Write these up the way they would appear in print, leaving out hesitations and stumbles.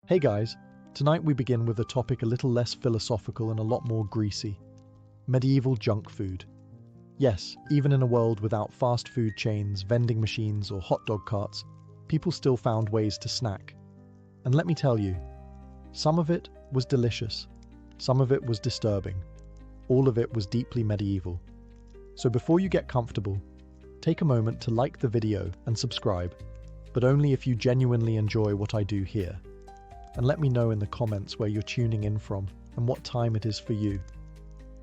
Hey guys, tonight we begin with a topic a little less philosophical and a lot more greasy. Medieval junk food. Yes, even in a world without fast food chains, vending machines or hot dog carts, people still found ways to snack. And let me tell you, some of it was delicious, some of it was disturbing, all of it was deeply medieval. So before you get comfortable, take a moment to like the video and subscribe, but only if you genuinely enjoy what I do here. And let me know in the comments where you're tuning in from and what time it is for you.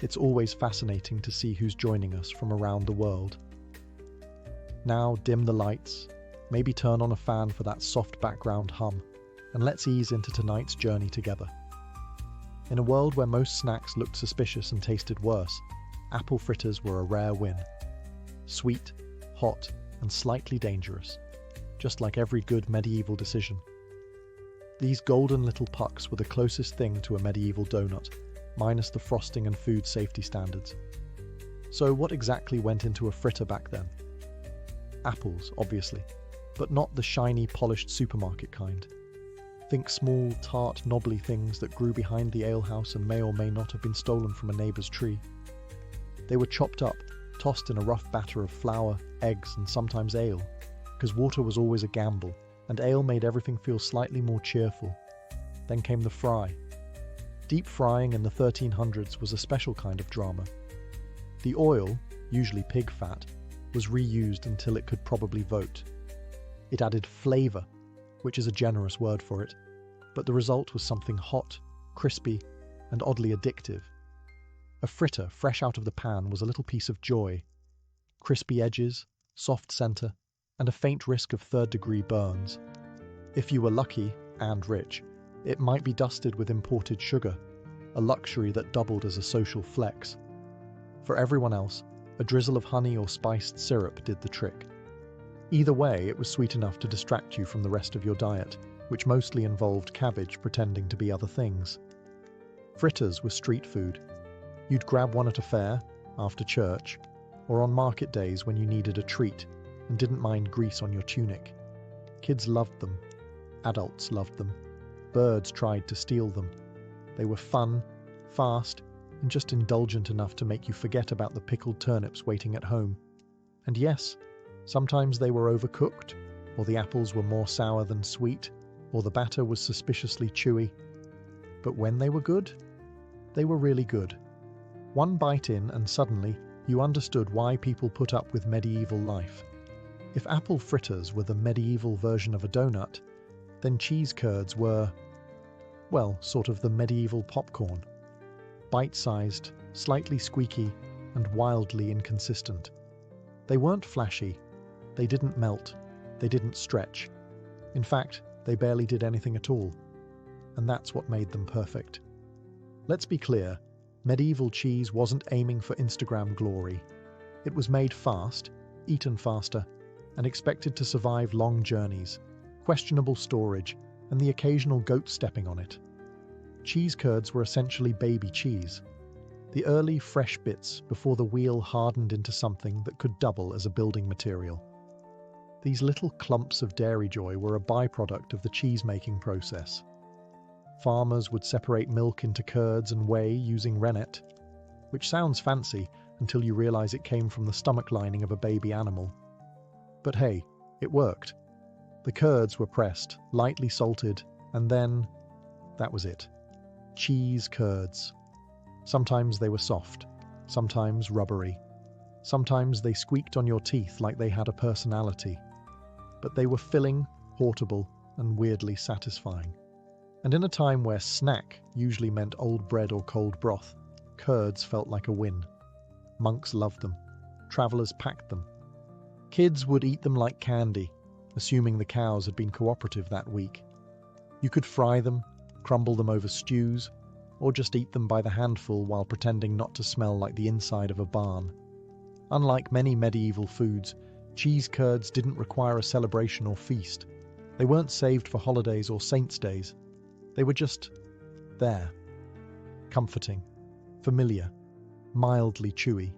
It's always fascinating to see who's joining us from around the world. Now dim the lights, maybe turn on a fan for that soft background hum, and let's ease into tonight's journey together. In a world where most snacks looked suspicious and tasted worse, apple fritters were a rare win. Sweet, hot, and slightly dangerous, just like every good medieval decision. These golden little pucks were the closest thing to a medieval donut, minus the frosting and food safety standards. So what exactly went into a fritter back then? Apples, obviously, but not the shiny, polished supermarket kind. Think small, tart, knobbly things that grew behind the alehouse and may or may not have been stolen from a neighbour's tree. They were chopped up, tossed in a rough batter of flour, eggs, and sometimes ale, because water was always a gamble, and ale made everything feel slightly more cheerful. Then came the fry. Deep frying in the 1300s was a special kind of drama. The oil, usually pig fat, was reused until it could probably vote. It added flavour, which is a generous word for it, but the result was something hot, crispy, and oddly addictive. A fritter fresh out of the pan was a little piece of joy. Crispy edges, soft centre, and a faint risk of third-degree burns. If you were lucky, and rich, it might be dusted with imported sugar, a luxury that doubled as a social flex. For everyone else, a drizzle of honey or spiced syrup did the trick. Either way, it was sweet enough to distract you from the rest of your diet, which mostly involved cabbage pretending to be other things. Fritters were street food. You'd grab one at a fair, after church, or on market days when you needed a treat and didn't mind grease on your tunic. Kids loved them. Adults loved them. Birds tried to steal them. They were fun, fast, and just indulgent enough to make you forget about the pickled turnips waiting at home. And yes, sometimes they were overcooked, or the apples were more sour than sweet, or the batter was suspiciously chewy. But when they were good, they were really good. One bite in and suddenly you understood why people put up with medieval life. If apple fritters were the medieval version of a donut, then cheese curds were, well, sort of the medieval popcorn. Bite-sized, slightly squeaky, and wildly inconsistent. They weren't flashy. They didn't melt. They didn't stretch. In fact, they barely did anything at all. And that's what made them perfect. Let's be clear, medieval cheese wasn't aiming for Instagram glory. It was made fast, eaten faster, and expected to survive long journeys, questionable storage, and the occasional goat stepping on it. Cheese curds were essentially baby cheese. The early, fresh bits before the wheel hardened into something that could double as a building material. These little clumps of dairy joy were a byproduct of the cheese-making process. Farmers would separate milk into curds and whey using rennet, which sounds fancy until you realize it came from the stomach lining of a baby animal. But hey, it worked. The curds were pressed, lightly salted, and then that was it. Cheese curds. Sometimes they were soft, sometimes rubbery. Sometimes they squeaked on your teeth like they had a personality. But they were filling, portable, and weirdly satisfying. And in a time where snack usually meant old bread or cold broth, curds felt like a win. Monks loved them. Travellers packed them. Kids would eat them like candy, assuming the cows had been cooperative that week. You could fry them, crumble them over stews, or just eat them by the handful while pretending not to smell like the inside of a barn. Unlike many medieval foods, cheese curds didn't require a celebration or feast. They weren't saved for holidays or saints' days. They were just there. Comforting, familiar, mildly chewy.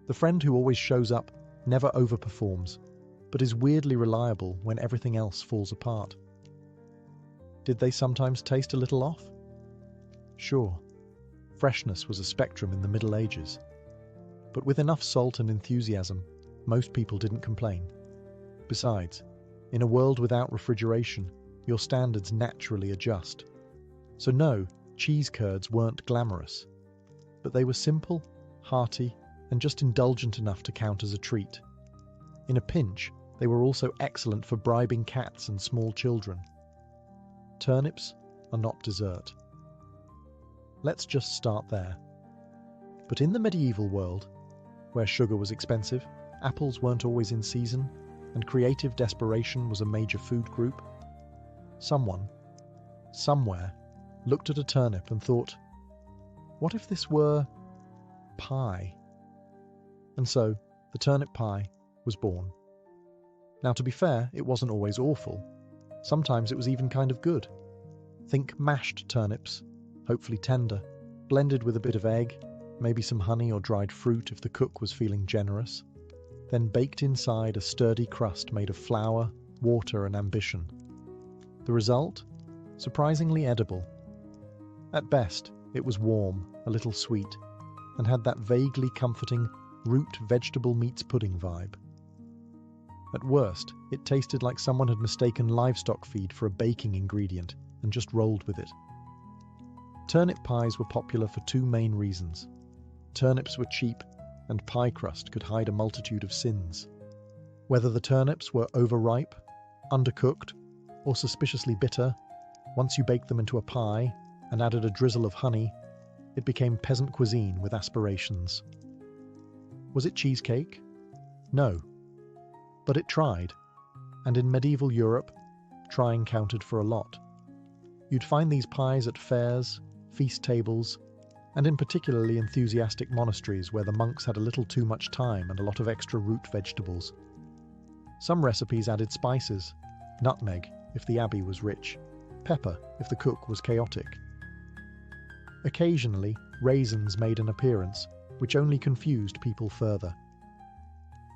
The friend who always shows up, never overperforms, but is weirdly reliable when everything else falls apart. Did they sometimes taste a little off? Sure, freshness was a spectrum in the Middle Ages. But with enough salt and enthusiasm, most people didn't complain. Besides, in a world without refrigeration, your standards naturally adjust. So no, cheese curds weren't glamorous, but they were simple, hearty, and just indulgent enough to count as a treat. In a pinch, they were also excellent for bribing cats and small children. Turnips are not dessert. Let's just start there. But in the medieval world, where sugar was expensive, apples weren't always in season, and creative desperation was a major food group, someone, somewhere, looked at a turnip and thought, what if this were pie? And so, the turnip pie was born. Now, to be fair, it wasn't always awful. Sometimes it was even kind of good. Think mashed turnips, hopefully tender, blended with a bit of egg, maybe some honey or dried fruit if the cook was feeling generous, then baked inside a sturdy crust made of flour, water, and ambition. The result? Surprisingly edible. At best, it was warm, a little sweet, and had that vaguely comforting root vegetable meets pudding vibe. At worst, it tasted like someone had mistaken livestock feed for a baking ingredient and just rolled with it. Turnip pies were popular for two main reasons. Turnips were cheap, and pie crust could hide a multitude of sins. Whether the turnips were overripe, undercooked, or suspiciously bitter, once you baked them into a pie and added a drizzle of honey, it became peasant cuisine with aspirations. Was it cheesecake? No. But it tried, and in medieval Europe, trying counted for a lot. You'd find these pies at fairs, feast tables, and in particularly enthusiastic monasteries where the monks had a little too much time and a lot of extra root vegetables. Some recipes added spices, nutmeg if the abbey was rich, pepper if the cook was chaotic. Occasionally, raisins made an appearance, which only confused people further.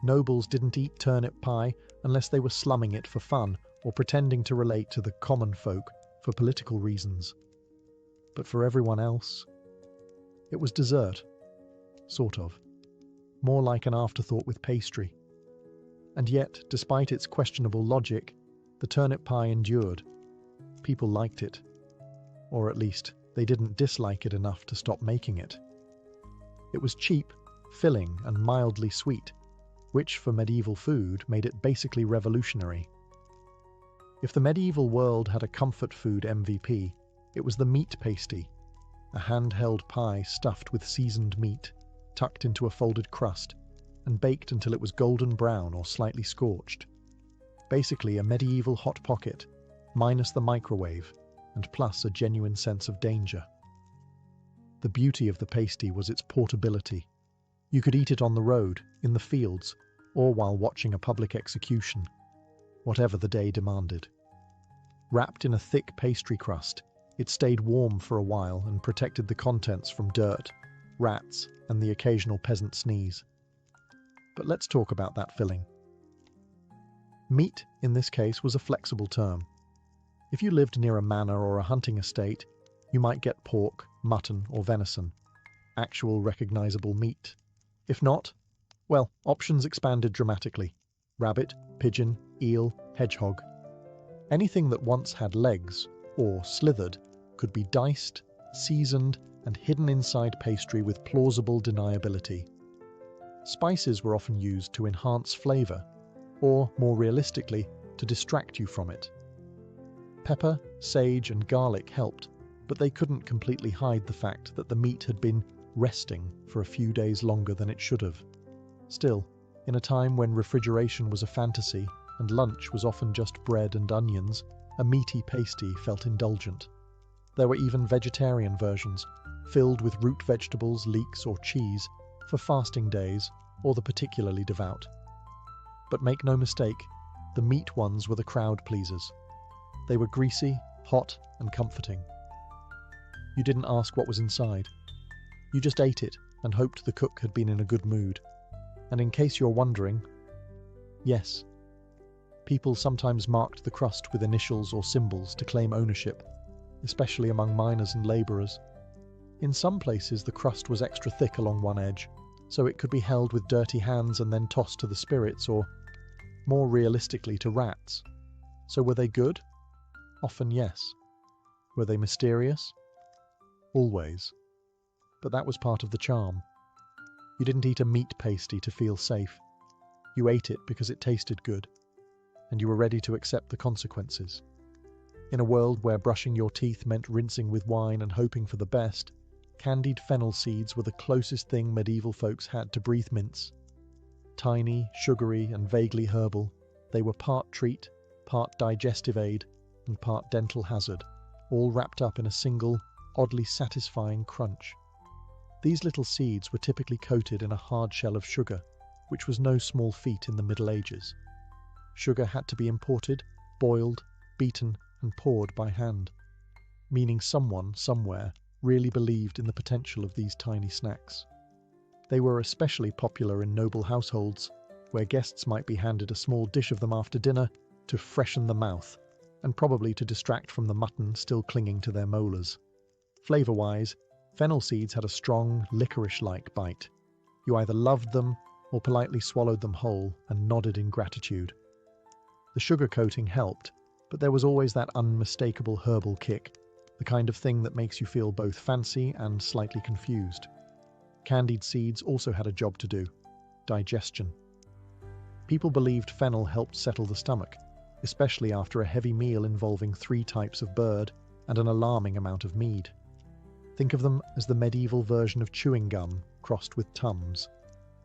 Nobles didn't eat turnip pie unless they were slumming it for fun or pretending to relate to the common folk for political reasons. But for everyone else, it was dessert, sort of, more like an afterthought with pastry. And yet, despite its questionable logic, the turnip pie endured. People liked it, or at least they didn't dislike it enough to stop making it. It was cheap, filling, and mildly sweet, which for medieval food made it basically revolutionary. If the medieval world had a comfort food MVP, it was the meat pasty, a handheld pie stuffed with seasoned meat, tucked into a folded crust, and baked until it was golden brown or slightly scorched. Basically a medieval hot pocket, minus the microwave, and plus a genuine sense of danger. The beauty of the pasty was its portability. You could eat it on the road, in the fields, or while watching a public execution, whatever the day demanded. Wrapped in a thick pastry crust, it stayed warm for a while and protected the contents from dirt, rats, and the occasional peasant sneeze. But let's talk about that filling. Meat, in this case, was a flexible term. If you lived near a manor or a hunting estate, you might get pork, mutton, or venison, actual recognizable meat. If not, well, options expanded dramatically. Rabbit, pigeon, eel, hedgehog. Anything that once had legs, or slithered, could be diced, seasoned, and hidden inside pastry with plausible deniability. Spices were often used to enhance flavor, or, more realistically, to distract you from it. Pepper, sage, and garlic helped, but they couldn't completely hide the fact that the meat had been resting for a few days longer than it should have. Still, in a time when refrigeration was a fantasy and lunch was often just bread and onions, a meaty pasty felt indulgent. There were even vegetarian versions, filled with root vegetables, leeks, or cheese, for fasting days or the particularly devout. But make no mistake, the meat ones were the crowd pleasers. They were greasy, hot, and comforting. You didn't ask what was inside. You just ate it and hoped the cook had been in a good mood. And in case you're wondering, yes, People sometimes marked the crust with initials or symbols to claim ownership, especially among miners and labourers. In some places, the crust was extra thick along one edge, so it could be held with dirty hands and then tossed to the spirits, or, more realistically, to rats. So were they good? Often yes. Were they mysterious? Always. But that was part of the charm. You didn't eat a meat pasty to feel safe. You ate it because it tasted good, and you were ready to accept the consequences. In a world where brushing your teeth meant rinsing with wine and hoping for the best, candied fennel seeds were the closest thing medieval folks had to breath mints. Tiny, sugary, and vaguely herbal, they were part treat, part digestive aid, and part dental hazard, all wrapped up in a single, oddly satisfying crunch. These little seeds were typically coated in a hard shell of sugar, which was no small feat in the Middle Ages. Sugar had to be imported, boiled, beaten, and poured by hand, meaning someone, somewhere, really believed in the potential of these tiny snacks. They were especially popular in noble households, where guests might be handed a small dish of them after dinner to freshen the mouth, and probably to distract from the mutton still clinging to their molars. Flavour-wise, fennel seeds had a strong, licorice-like bite. You either loved them or politely swallowed them whole and nodded in gratitude. The sugar coating helped, but there was always that unmistakable herbal kick, the kind of thing that makes you feel both fancy and slightly confused. Candied seeds also had a job to do: digestion. People believed fennel helped settle the stomach, especially after a heavy meal involving 3 types of bird and an alarming amount of mead. Think of them as the medieval version of chewing gum crossed with Tums,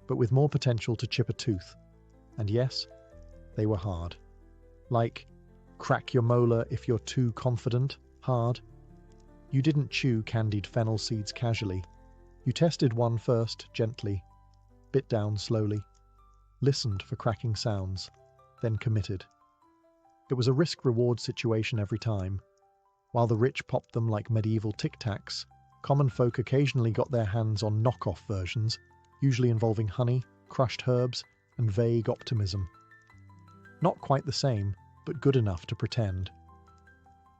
but with more potential to chip a tooth. And yes, they were hard. Like, crack your molar if you're too confident, hard. You didn't chew candied fennel seeds casually. You tested one first, gently, bit down slowly, listened for cracking sounds, then committed. It was a risk-reward situation every time. While the rich popped them like medieval tic-tacs, common folk occasionally got their hands on knock-off versions, usually involving honey, crushed herbs, and vague optimism. Not quite the same, but good enough to pretend.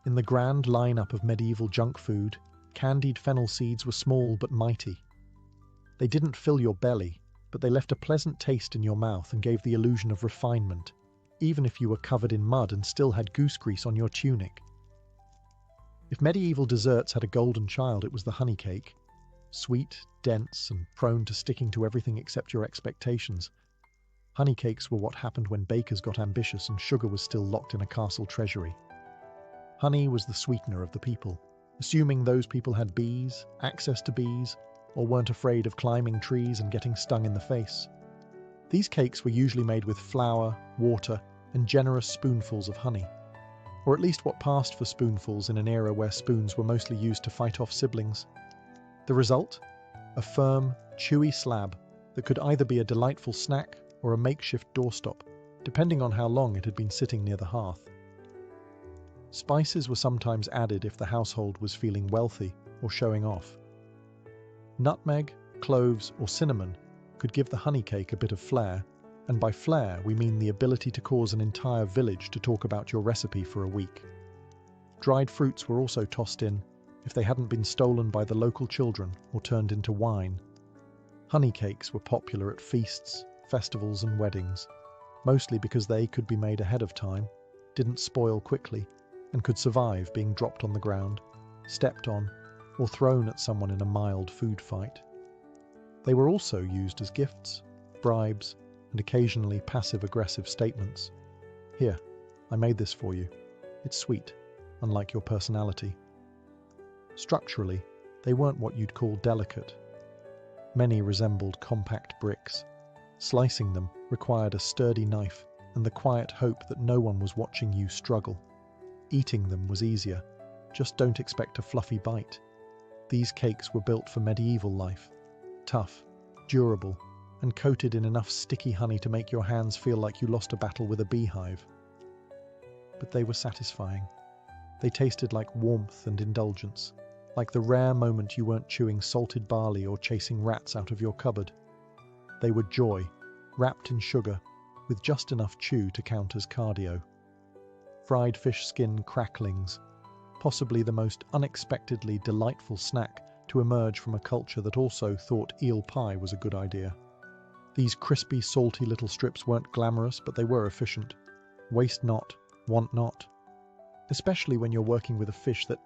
In the grand lineup of medieval junk food, candied fennel seeds were small but mighty. They didn't fill your belly, but they left a pleasant taste in your mouth and gave the illusion of refinement, even if you were covered in mud and still had goose grease on your tunic. If medieval desserts had a golden child, it was the honey cake. Sweet, dense, and prone to sticking to everything except your expectations. Honey cakes were what happened when bakers got ambitious and sugar was still locked in a castle treasury. Honey was the sweetener of the people, assuming those people had bees, access to bees, or weren't afraid of climbing trees and getting stung in the face. These cakes were usually made with flour, water, and generous spoonfuls of honey, or at least what passed for spoonfuls in an era where spoons were mostly used to fight off siblings. The result? A firm, chewy slab that could either be a delightful snack or a makeshift doorstop, depending on how long it had been sitting near the hearth. Spices were sometimes added if the household was feeling wealthy or showing off. Nutmeg, cloves, or cinnamon could give the honey cake a bit of flair, and by flair we mean the ability to cause an entire village to talk about your recipe for a week. Dried fruits were also tossed in if they hadn't been stolen by the local children or turned into wine. Honey cakes were popular at feasts, festivals, and weddings, mostly because they could be made ahead of time, didn't spoil quickly, and could survive being dropped on the ground, stepped on, or thrown at someone in a mild food fight. They were also used as gifts, bribes, and occasionally passive-aggressive statements. Here, I made this for you. It's sweet, unlike your personality. Structurally, they weren't what you'd call delicate. Many resembled compact bricks. Slicing them required a sturdy knife and the quiet hope that no one was watching you struggle. Eating them was easier. Just don't expect a fluffy bite. These cakes were built for medieval life. Tough, durable, and coated in enough sticky honey to make your hands feel like you lost a battle with a beehive. But they were satisfying. They tasted like warmth and indulgence, like the rare moment you weren't chewing salted barley or chasing rats out of your cupboard. They were joy, wrapped in sugar, with just enough chew to count as cardio. Fried fish skin cracklings, possibly the most unexpectedly delightful snack to emerge from a culture that also thought eel pie was a good idea. These crispy, salty little strips weren't glamorous, but they were efficient. Waste not, want not. Especially when you're working with a fish that,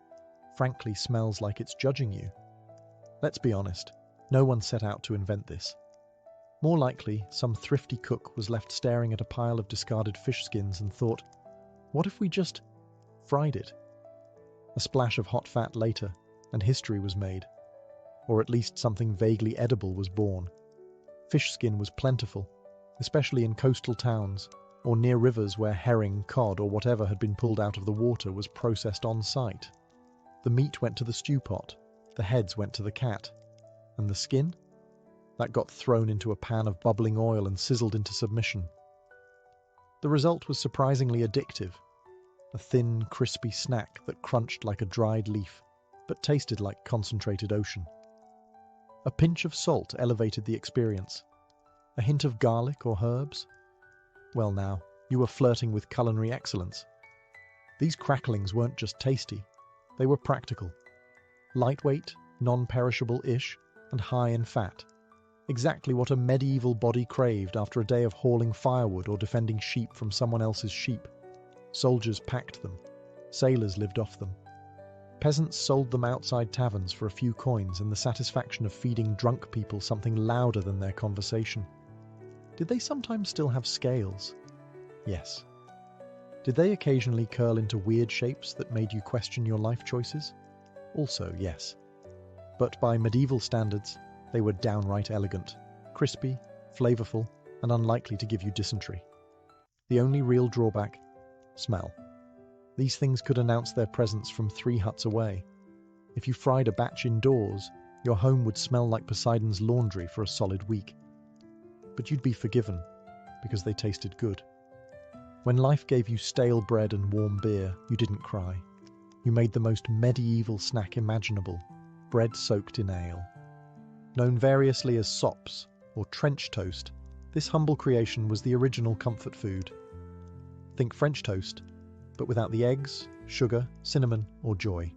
frankly, smells like it's judging you. Let's be honest, no one set out to invent this. More likely, some thrifty cook was left staring at a pile of discarded fish skins and thought, what if we just fried it? A splash of hot fat later, and history was made. Or at least something vaguely edible was born. Fish skin was plentiful, especially in coastal towns, or near rivers where herring, cod, or whatever had been pulled out of the water was processed on site. The meat went to the stew pot, the heads went to the cat, and the skin? That got thrown into a pan of bubbling oil and sizzled into submission. The result was surprisingly addictive, a thin, crispy snack that crunched like a dried leaf, but tasted like concentrated ocean. A pinch of salt elevated the experience. A hint of garlic or herbs? Well now, you were flirting with culinary excellence. These cracklings weren't just tasty, they were practical. Lightweight, non-perishable-ish, and high in fat. Exactly what a medieval body craved after a day of hauling firewood or defending sheep from someone else's sheep. Soldiers packed them. Sailors lived off them. Peasants sold them outside taverns for a few coins in the satisfaction of feeding drunk people something louder than their conversation. Did they sometimes still have scales? Yes. Did they occasionally curl into weird shapes that made you question your life choices? Also, yes. But by medieval standards, they were downright elegant, crispy, flavorful, and unlikely to give you dysentery. The only real drawback? Smell. These things could announce their presence from 3 huts away. If you fried a batch indoors, your home would smell like Poseidon's laundry for a solid week. But you'd be forgiven, because they tasted good. When life gave you stale bread and warm beer, you didn't cry. You made the most medieval snack imaginable, bread soaked in ale. Known variously as sops or trench toast, this humble creation was the original comfort food. Think French toast, but without the eggs, sugar, cinnamon, or joy.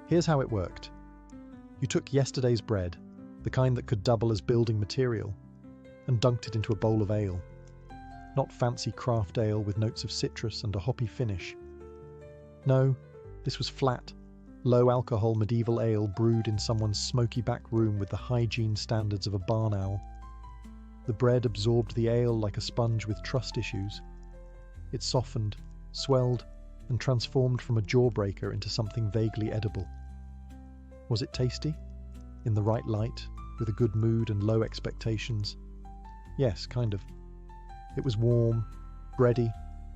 Here's how it worked. You took yesterday's bread, the kind that could double as building material, and dunked it into a bowl of ale. Not fancy craft ale with notes of citrus and a hoppy finish. No, this was flat, low-alcohol medieval ale brewed in someone's smoky back room with the hygiene standards of a barn owl. The bread absorbed the ale like a sponge with trust issues. It softened, swelled, and transformed from a jawbreaker into something vaguely edible. Was it tasty? In the right light, with a good mood and low expectations? Yes, kind of. It was warm, bready,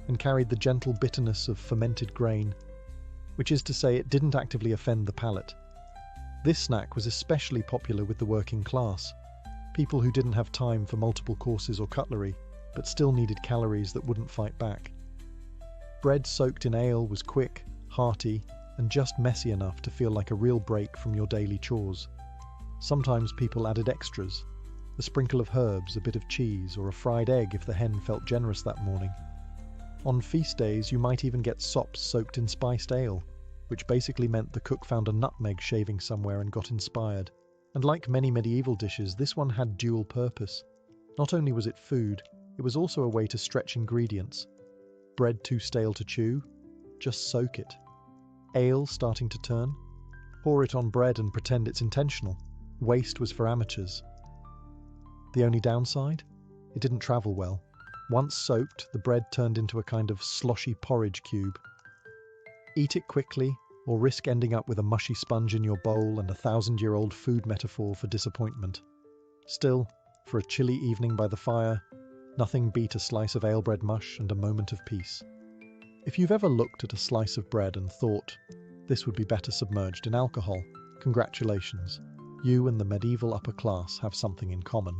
and carried the gentle bitterness of fermented grain, which is to say it didn't actively offend the palate. This snack was especially popular with the working class, people who didn't have time for multiple courses or cutlery, but still needed calories that wouldn't fight back. Bread soaked in ale was quick, hearty, and just messy enough to feel like a real break from your daily chores. Sometimes people added extras, a sprinkle of herbs, a bit of cheese, or a fried egg if the hen felt generous that morning. On feast days, you might even get sops soaked in spiced ale, which basically meant the cook found a nutmeg shaving somewhere and got inspired. And like many medieval dishes, this one had dual purpose. Not only was it food, it was also a way to stretch ingredients. Bread too stale to chew? Just soak it. Ale starting to turn? Pour it on bread and pretend it's intentional. Waste was for amateurs. The only downside? It didn't travel well. Once soaked, the bread turned into a kind of sloshy porridge cube. Eat it quickly, or risk ending up with a mushy sponge in your bowl and a 1,000-year-old food metaphor for disappointment. Still, for a chilly evening by the fire, nothing beat a slice of ale-bread mush and a moment of peace. If you've ever looked at a slice of bread and thought, this would be better submerged in alcohol, congratulations. You and the medieval upper class have something in common.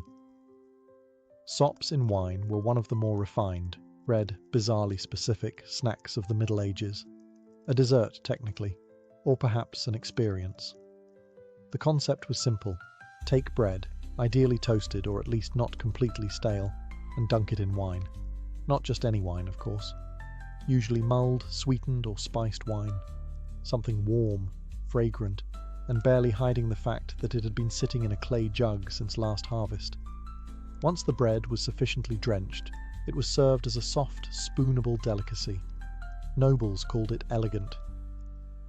Sops in wine were one of the more refined, red, bizarrely specific snacks of the Middle Ages. A dessert, technically, or perhaps an experience. The concept was simple. Take bread, ideally toasted or at least not completely stale, and dunk it in wine. Not just any wine, of course. Usually mulled, sweetened or spiced wine. Something warm, fragrant, and barely hiding the fact that it had been sitting in a clay jug since last harvest. Once the bread was sufficiently drenched, it was served as a soft, spoonable delicacy. Nobles called it elegant.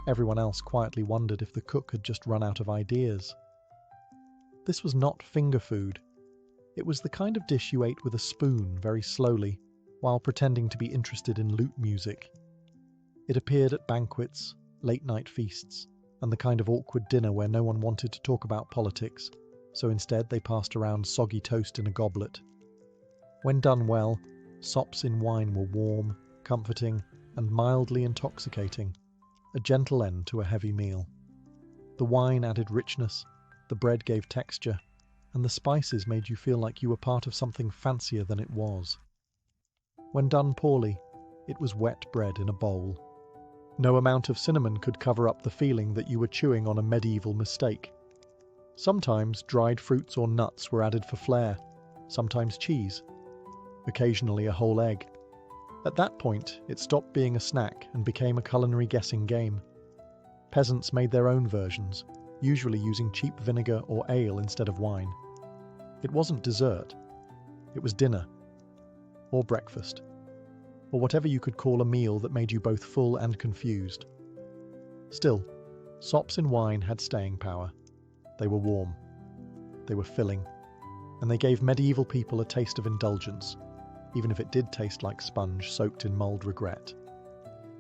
Everyone else quietly wondered if the cook had just run out of ideas. This was not finger food. It was the kind of dish you ate with a spoon very slowly, while pretending to be interested in lute music. It appeared at banquets, late-night feasts, and the kind of awkward dinner where no one wanted to talk about politics, so instead they passed around soggy toast in a goblet. When done well, sops in wine were warm, comforting, and mildly intoxicating, a gentle end to a heavy meal. The wine added richness, the bread gave texture, and the spices made you feel like you were part of something fancier than it was. When done poorly, it was wet bread in a bowl. No amount of cinnamon could cover up the feeling that you were chewing on a medieval mistake. Sometimes dried fruits or nuts were added for flair, sometimes cheese, occasionally a whole egg. At that point, it stopped being a snack and became a culinary guessing game. Peasants made their own versions, usually using cheap vinegar or ale instead of wine. It wasn't dessert. It was dinner, or breakfast, or whatever you could call a meal that made you both full and confused. Still, sops in wine had staying power. They were warm. They were filling. And they gave medieval people a taste of indulgence, even if it did taste like sponge soaked in mulled regret.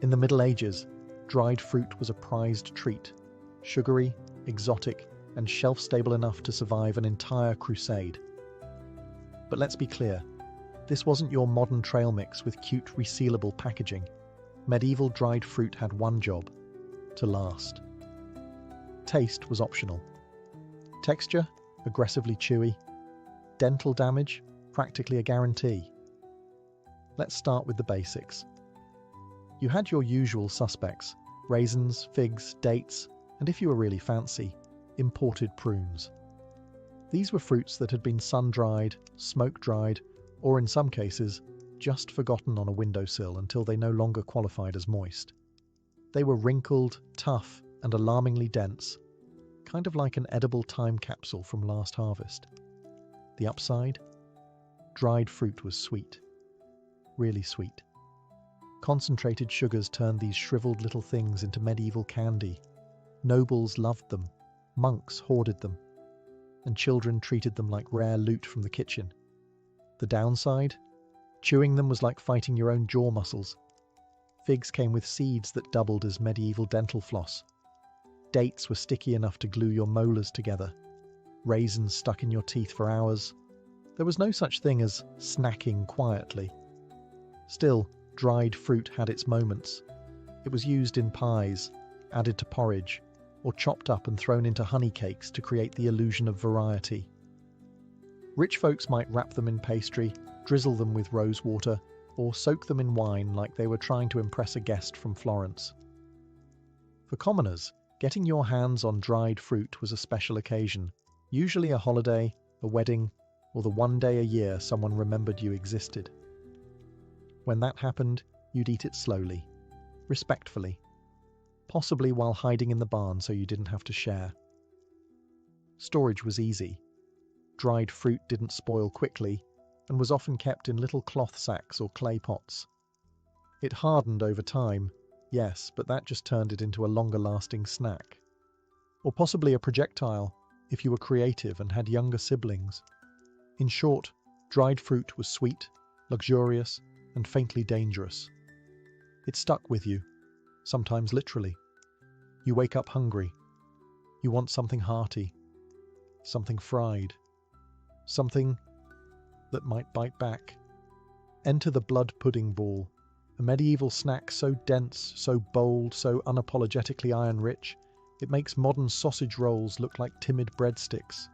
In the Middle Ages, dried fruit was a prized treat, sugary, exotic, and shelf-stable enough to survive an entire crusade. But let's be clear, this wasn't your modern trail mix with cute resealable packaging. Medieval dried fruit had one job: to last. Taste was optional. Texture, aggressively chewy. Dental damage, practically a guarantee. Let's start with the basics. You had your usual suspects: raisins, figs, dates, and if you were really fancy, imported prunes. These were fruits that had been sun-dried, smoke-dried, or in some cases, just forgotten on a windowsill until they no longer qualified as moist. They were wrinkled, tough, and alarmingly dense, kind of like an edible time capsule from last harvest. The upside? Dried fruit was sweet. Really sweet. Concentrated sugars turned these shriveled little things into medieval candy. Nobles loved them, monks hoarded them, and children treated them like rare loot from the kitchen. The downside? Chewing them was like fighting your own jaw muscles. Figs came with seeds that doubled as medieval dental floss. Dates were sticky enough to glue your molars together. Raisins stuck in your teeth for hours. There was no such thing as snacking quietly. Still, dried fruit had its moments. It was used in pies, added to porridge, or chopped up and thrown into honey cakes to create the illusion of variety. Rich folks might wrap them in pastry, drizzle them with rose water, or soak them in wine like they were trying to impress a guest from Florence. For commoners, getting your hands on dried fruit was a special occasion, usually a holiday, a wedding, or the one day a year someone remembered you existed. When that happened, you'd eat it slowly, respectfully, possibly while hiding in the barn so you didn't have to share. Storage was easy. Dried fruit didn't spoil quickly and was often kept in little cloth sacks or clay pots. It hardened over time, yes, but that just turned it into a longer-lasting snack. Or possibly a projectile, if you were creative and had younger siblings. In short, dried fruit was sweet, luxurious, and faintly dangerous. It stuck with you, sometimes literally. You wake up hungry. You want something hearty, something fried, something that might bite back. Enter the blood pudding ball, a medieval snack so dense, so bold, so unapologetically iron-rich, it makes modern sausage rolls look like timid breadsticks.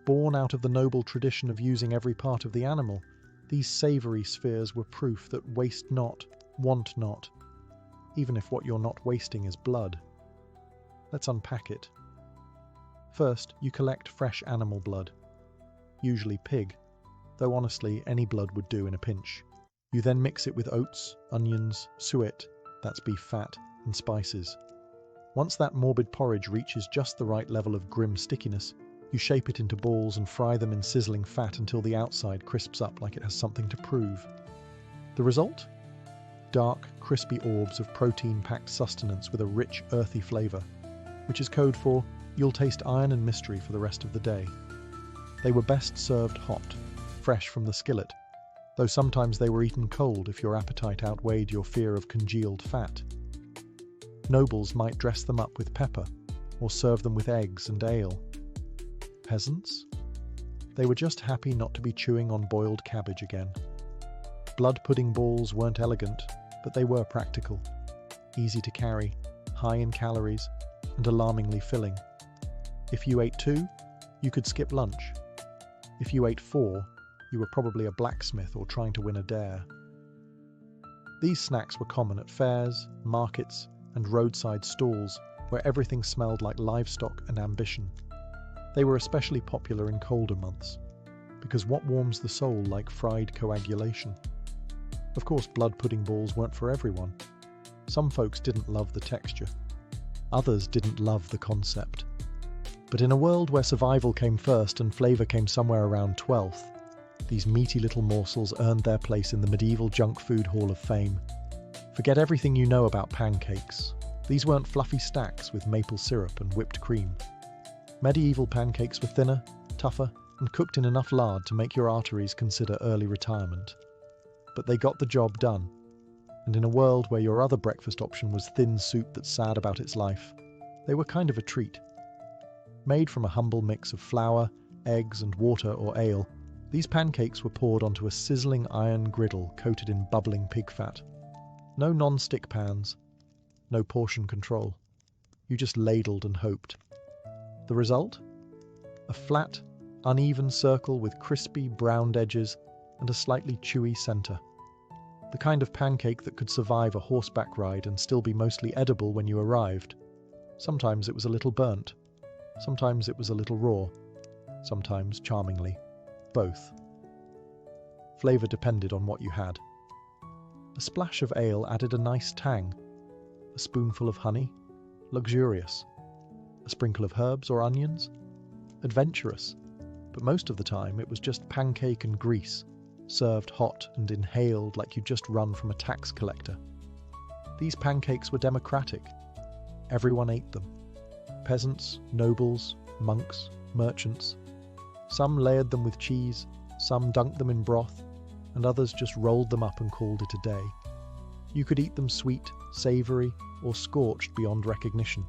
Born out of the noble tradition of using every part of the animal, these savoury spheres were proof that waste not, want not, even if what you're not wasting is blood. Let's unpack it. First, you collect fresh animal blood, usually pig. though honestly, any blood would do in a pinch. You then mix it with oats, onions, suet, that's beef fat, and spices. Once that morbid porridge reaches just the right level of grim stickiness, you shape it into balls and fry them in sizzling fat until the outside crisps up like it has something to prove. The result? Dark, crispy orbs of protein-packed sustenance with a rich, earthy flavour, which is code for, you'll taste iron and mystery for the rest of the day. They were best served hot, fresh from the skillet, though sometimes they were eaten cold if your appetite outweighed your fear of congealed fat. Nobles might dress them up with pepper, or serve them with eggs and ale. Peasants? They were just happy not to be chewing on boiled cabbage again. Blood pudding balls weren't elegant, but they were practical, easy to carry, high in calories, and alarmingly filling. If you ate 2, you could skip lunch. If you ate 4, you were probably a blacksmith or trying to win a dare. These snacks were common at fairs, markets, and roadside stalls where everything smelled like livestock and ambition. They were especially popular in colder months, because what warms the soul like fried coagulation? Of course, blood pudding balls weren't for everyone. Some folks didn't love the texture. Others didn't love the concept. But in a world where survival came first and flavour came somewhere around 12th, these meaty little morsels earned their place in the medieval junk food hall of fame. Forget everything you know about pancakes. These weren't fluffy stacks with maple syrup and whipped cream. Medieval pancakes were thinner, tougher, and cooked in enough lard to make your arteries consider early retirement. But they got the job done, and in a world where your other breakfast option was thin soup that's sad about its life, they were kind of a treat. Made from a humble mix of flour, eggs, and water or ale, these pancakes were poured onto a sizzling iron griddle coated in bubbling pig fat. No non-stick pans, no portion control. You just ladled and hoped. The result? A flat, uneven circle with crispy, browned edges and a slightly chewy centre. The kind of pancake that could survive a horseback ride and still be mostly edible when you arrived. Sometimes it was a little burnt. Sometimes it was a little raw. Sometimes, charmingly, both. Flavour depended on what you had. A splash of ale added a nice tang. A spoonful of honey? Luxurious. A sprinkle of herbs or onions? Adventurous. But most of the time it was just pancake and grease, served hot and inhaled like you'd just run from a tax collector. These pancakes were democratic. Everyone ate them. Peasants, nobles, monks, merchants. Some layered them with cheese, some dunked them in broth, and others just rolled them up and called it a day. You could eat them sweet, savoury, or scorched beyond recognition.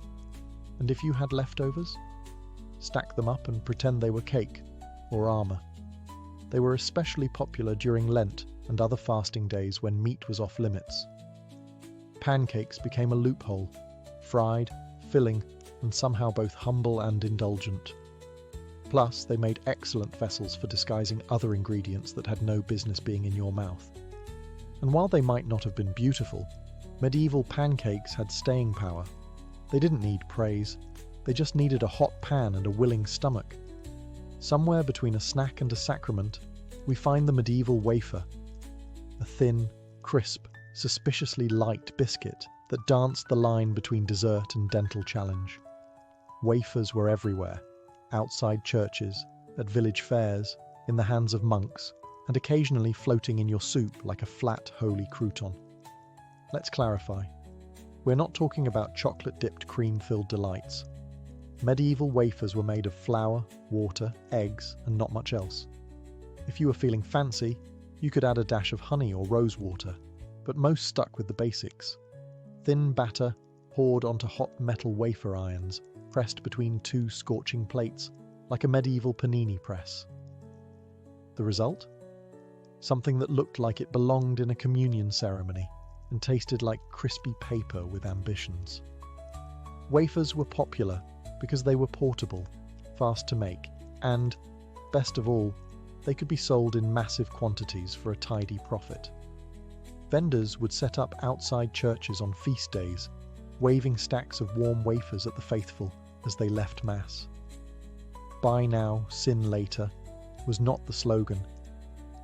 And if you had leftovers, stack them up and pretend they were cake or armour. They were especially popular during Lent and other fasting days when meat was off limits. Pancakes became a loophole, fried, filling, and somehow both humble and indulgent. Plus, they made excellent vessels for disguising other ingredients that had no business being in your mouth. And while they might not have been beautiful, medieval pancakes had staying power. They didn't need praise, they just needed a hot pan and a willing stomach. Somewhere between a snack and a sacrament, we find the medieval wafer, a thin, crisp, suspiciously light biscuit that danced the line between dessert and dental challenge. Wafers were everywhere, outside churches, at village fairs, in the hands of monks, and occasionally floating in your soup like a flat, holy crouton. Let's clarify. We're not talking about chocolate-dipped cream-filled delights. Medieval wafers were made of flour, water, eggs, and not much else. If you were feeling fancy, you could add a dash of honey or rose water, but most stuck with the basics. Thin batter poured onto hot metal wafer irons, pressed between 2 scorching plates, like a medieval panini press. The result? Something that looked like it belonged in a communion ceremony and tasted like crispy paper with ambitions. Wafers were popular because they were portable, fast to make, and, best of all, they could be sold in massive quantities for a tidy profit. Vendors would set up outside churches on feast days, waving stacks of warm wafers at the faithful as they left Mass. Buy now, sin later was not the slogan.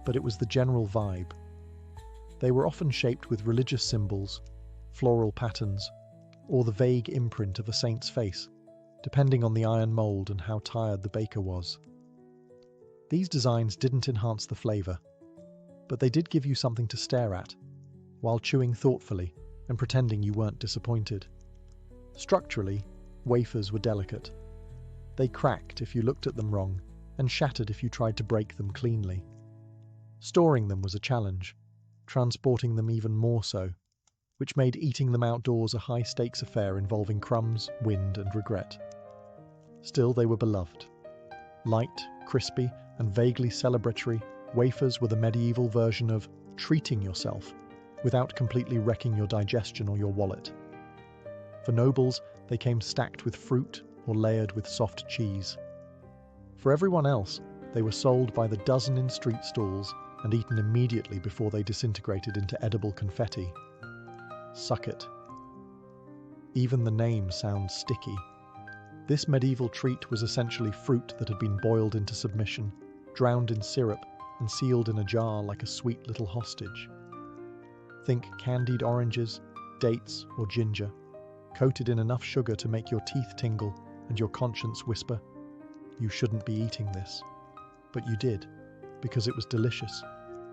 but it was the general vibe. They were often shaped with religious symbols, floral patterns, or the vague imprint of a saint's face, depending on the iron mold and how tired the baker was. These designs didn't enhance the flavour, but they did give you something to stare at, while chewing thoughtfully and pretending you weren't disappointed. Structurally, wafers were delicate. They cracked if you looked at them wrong, and shattered if you tried to break them cleanly. Storing them was a challenge, transporting them even more so, which made eating them outdoors a high-stakes affair involving crumbs, wind, and regret. Still, they were beloved. Light, crispy, and vaguely celebratory, wafers were the medieval version of treating yourself without completely wrecking your digestion or your wallet. For nobles, they came stacked with fruit or layered with soft cheese. For everyone else, they were sold by the dozen in street stalls and eaten immediately before they disintegrated into edible confetti. Suck it. Even the name sounds sticky. This medieval treat was essentially fruit that had been boiled into submission, drowned in syrup, and sealed in a jar like a sweet little hostage. Think candied oranges, dates, or ginger, coated in enough sugar to make your teeth tingle and your conscience whisper, "You shouldn't be eating this." But you did, because it was delicious,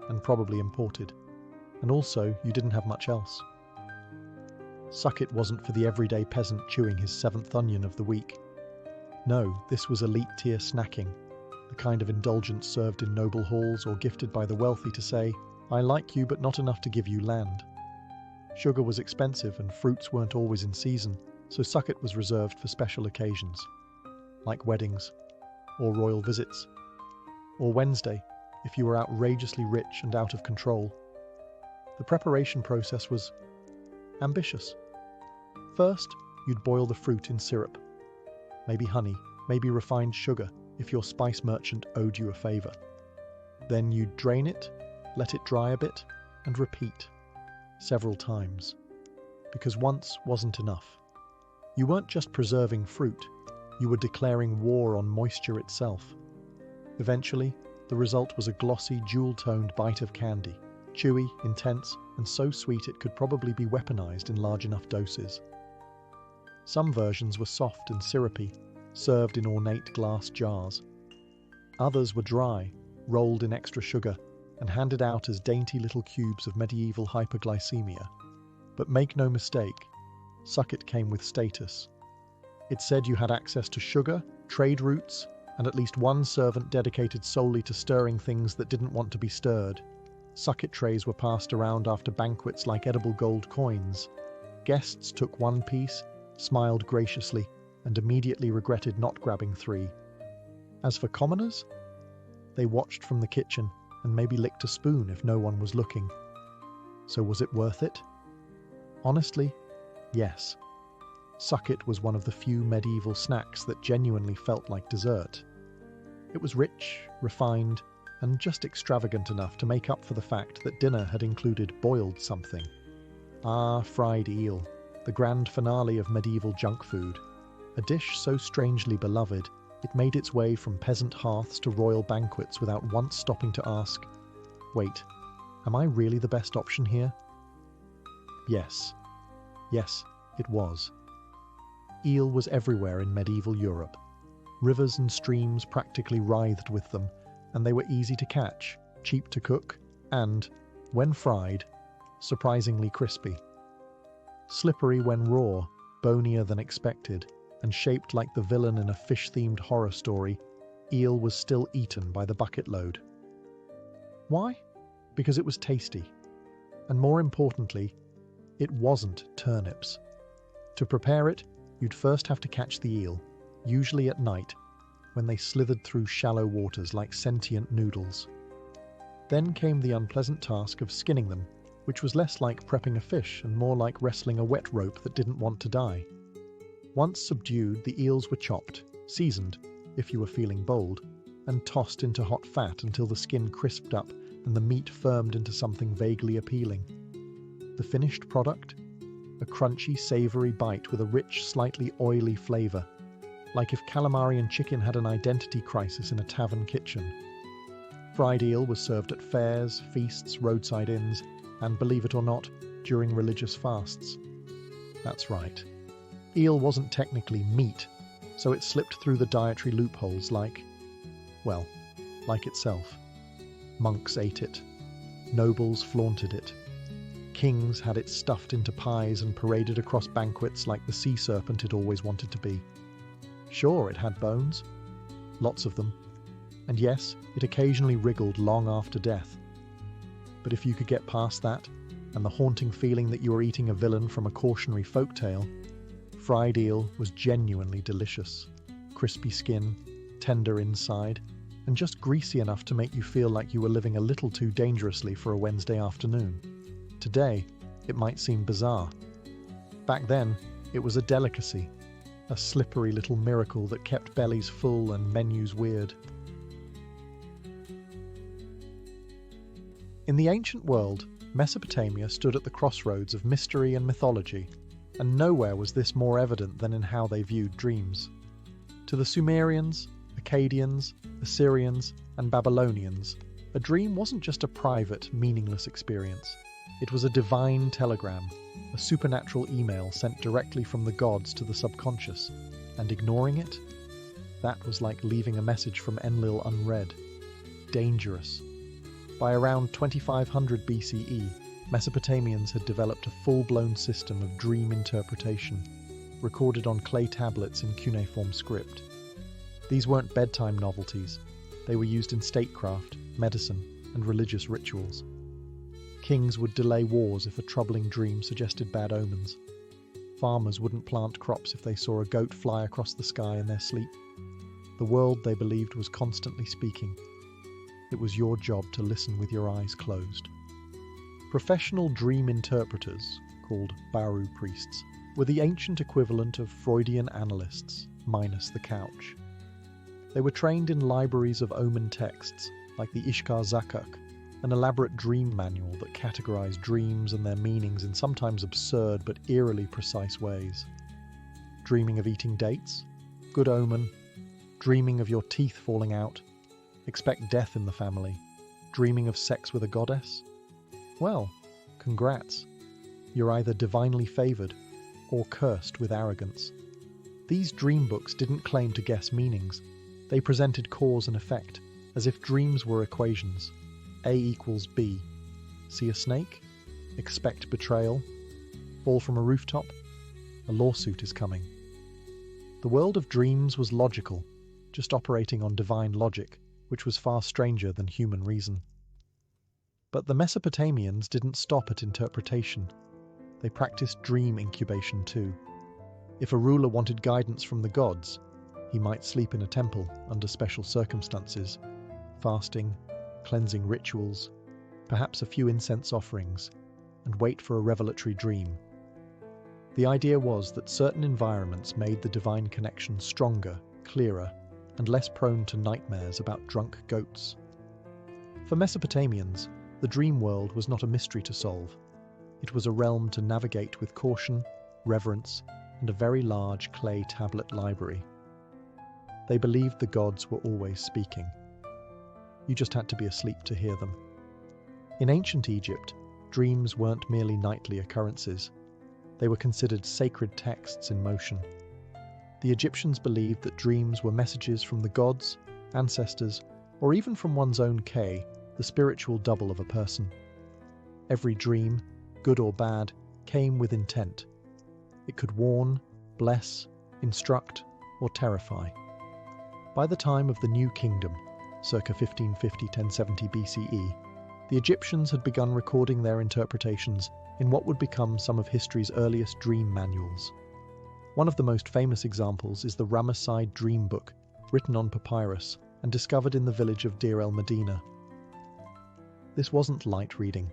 and probably imported, and also you didn't have much else. Suck it wasn't for the everyday peasant chewing his 7th onion of the week. No, this was elite-tier snacking, the kind of indulgence served in noble halls or gifted by the wealthy to say, "I like you but not enough to give you land." Sugar was expensive and fruits weren't always in season, so suck it was reserved for special occasions, like weddings, or royal visits, or Wednesday, if you were outrageously rich and out of control. The preparation process was ambitious. First, you'd boil the fruit in syrup, maybe honey, maybe refined sugar if your spice merchant owed you a favour. Then you'd drain it, let it dry a bit, and repeat, several times, because once wasn't enough. You weren't just preserving fruit, you were declaring war on moisture itself. Eventually, the result was a glossy, jewel-toned bite of candy, chewy, intense, and so sweet it could probably be weaponized in large enough doses. Some versions were soft and syrupy, served in ornate glass jars. Others were dry, rolled in extra sugar, and handed out as dainty little cubes of medieval hyperglycemia. But make no mistake, suck it came with status. It said you had access to sugar, trade routes, and at least one servant dedicated solely to stirring things that didn't want to be stirred. Suck-it trays were passed around after banquets like edible gold coins. Guests took one piece, smiled graciously, and immediately regretted not grabbing 3. As for commoners, they watched from the kitchen and maybe licked a spoon if no one was looking. So was it worth it? Honestly, yes. Suck-it was one of the few medieval snacks that genuinely felt like dessert. It was rich, refined, and just extravagant enough to make up for the fact that dinner had included boiled something. Fried eel, the grand finale of medieval junk food. A dish so strangely beloved, it made its way from peasant hearths to royal banquets without once stopping to ask, "Wait, am I really the best option here?" Yes. Yes, it was. Eel was everywhere in medieval Europe. Rivers and streams practically writhed with them, and they were easy to catch, cheap to cook, and, when fried, surprisingly crispy. Slippery when raw, bonier than expected, and shaped like the villain in a fish-themed horror story, eel was still eaten by the bucket load. Why? Because it was tasty. And more importantly, it wasn't turnips. To prepare it, you'd first have to catch the eel, usually at night, when they slithered through shallow waters like sentient noodles. Then came the unpleasant task of skinning them, which was less like prepping a fish and more like wrestling a wet rope that didn't want to die. Once subdued, the eels were chopped, seasoned, if you were feeling bold, and tossed into hot fat until the skin crisped up and the meat firmed into something vaguely appealing. The finished product? A crunchy, savoury bite with a rich, slightly oily flavour, like if calamari and chicken had an identity crisis in a tavern kitchen. Fried eel was served at fairs, feasts, roadside inns, and, believe it or not, during religious fasts. That's right. Eel wasn't technically meat, so it slipped through the dietary loopholes like itself. Monks ate it. Nobles flaunted it. Kings had it stuffed into pies and paraded across banquets like the sea serpent it always wanted to be. Sure, it had bones. Lots of them. And yes, it occasionally wriggled long after death. But if you could get past that, and the haunting feeling that you were eating a villain from a cautionary folktale, fried eel was genuinely delicious. Crispy skin, tender inside, and just greasy enough to make you feel like you were living a little too dangerously for a Wednesday afternoon. Today, it might seem bizarre. Back then, it was a delicacy, a slippery little miracle that kept bellies full and menus weird. In the ancient world, Mesopotamia stood at the crossroads of mystery and mythology, and nowhere was this more evident than in how they viewed dreams. To the Sumerians, Akkadians, Assyrians, and Babylonians, a dream wasn't just a private, meaningless experience. It was a divine telegram, a supernatural email sent directly from the gods to the subconscious, and ignoring it? That was like leaving a message from Enlil unread. Dangerous. By around 2500 BCE, Mesopotamians had developed a full-blown system of dream interpretation, recorded on clay tablets in cuneiform script. These weren't bedtime novelties. They were used in statecraft, medicine, and religious rituals. Kings would delay wars if a troubling dream suggested bad omens. Farmers wouldn't plant crops if they saw a goat fly across the sky in their sleep. The world, they believed, was constantly speaking. It was your job to listen with your eyes closed. Professional dream interpreters, called Baru priests, were the ancient equivalent of Freudian analysts, minus the couch. They were trained in libraries of omen texts, like the Ishkar Zakuk, an elaborate dream manual that categorized dreams and their meanings in sometimes absurd but eerily precise ways. Dreaming of eating dates? Good omen. Dreaming of your teeth falling out? Expect death in the family. Dreaming of sex with a goddess? Well, congrats. You're either divinely favored or cursed with arrogance. These dream books didn't claim to guess meanings. They presented cause and effect, as if dreams were equations. A equals B. See a snake? Expect betrayal. Fall from a rooftop? A lawsuit is coming. The world of dreams was logical, just operating on divine logic, which was far stranger than human reason. But the Mesopotamians didn't stop at interpretation. They practiced dream incubation too. If a ruler wanted guidance from the gods, he might sleep in a temple under special circumstances, fasting, cleansing rituals, perhaps a few incense offerings, and wait for a revelatory dream. The idea was that certain environments made the divine connection stronger, clearer, and less prone to nightmares about drunk goats. For Mesopotamians, the dream world was not a mystery to solve. It was a realm to navigate with caution, reverence, and a very large clay tablet library. They believed the gods were always speaking. You just had to be asleep to hear them. In ancient Egypt, dreams weren't merely nightly occurrences. They were considered sacred texts in motion. The Egyptians believed that dreams were messages from the gods, ancestors, or even from one's own K, the spiritual double of a person. Every dream, good or bad, came with intent. It could warn, bless, instruct, or terrify. By the time of the New Kingdom, circa 1550-1070 BCE, the Egyptians had begun recording their interpretations in what would become some of history's earliest dream manuals. One of the most famous examples is the Ramesside Dream Book, written on papyrus and discovered in the village of Deir el-Medina. This wasn't light reading.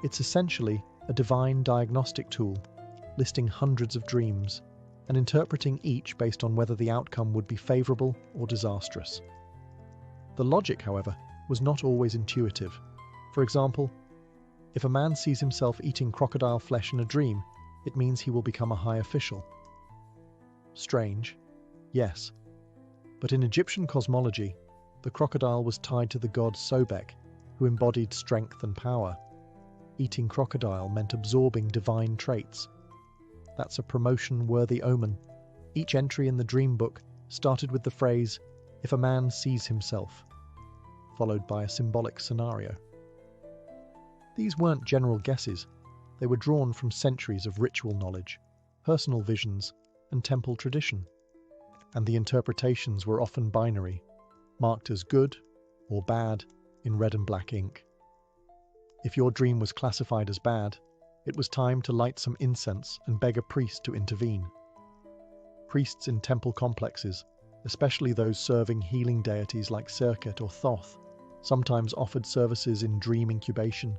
It's essentially a divine diagnostic tool, listing hundreds of dreams and interpreting each based on whether the outcome would be favorable or disastrous. The logic, however, was not always intuitive. For example, if a man sees himself eating crocodile flesh in a dream, it means he will become a high official. Strange, yes. But in Egyptian cosmology, the crocodile was tied to the god Sobek, who embodied strength and power. Eating crocodile meant absorbing divine traits. That's a promotion-worthy omen. Each entry in the dream book started with the phrase, "if a man sees himself," followed by a symbolic scenario. These weren't general guesses. They were drawn from centuries of ritual knowledge, personal visions, and temple tradition. And the interpretations were often binary, marked as good or bad in red and black ink. If your dream was classified as bad, it was time to light some incense and beg a priest to intervene. Priests in temple complexes, especially those serving healing deities like Serket or Thoth, sometimes offered services in dream incubation,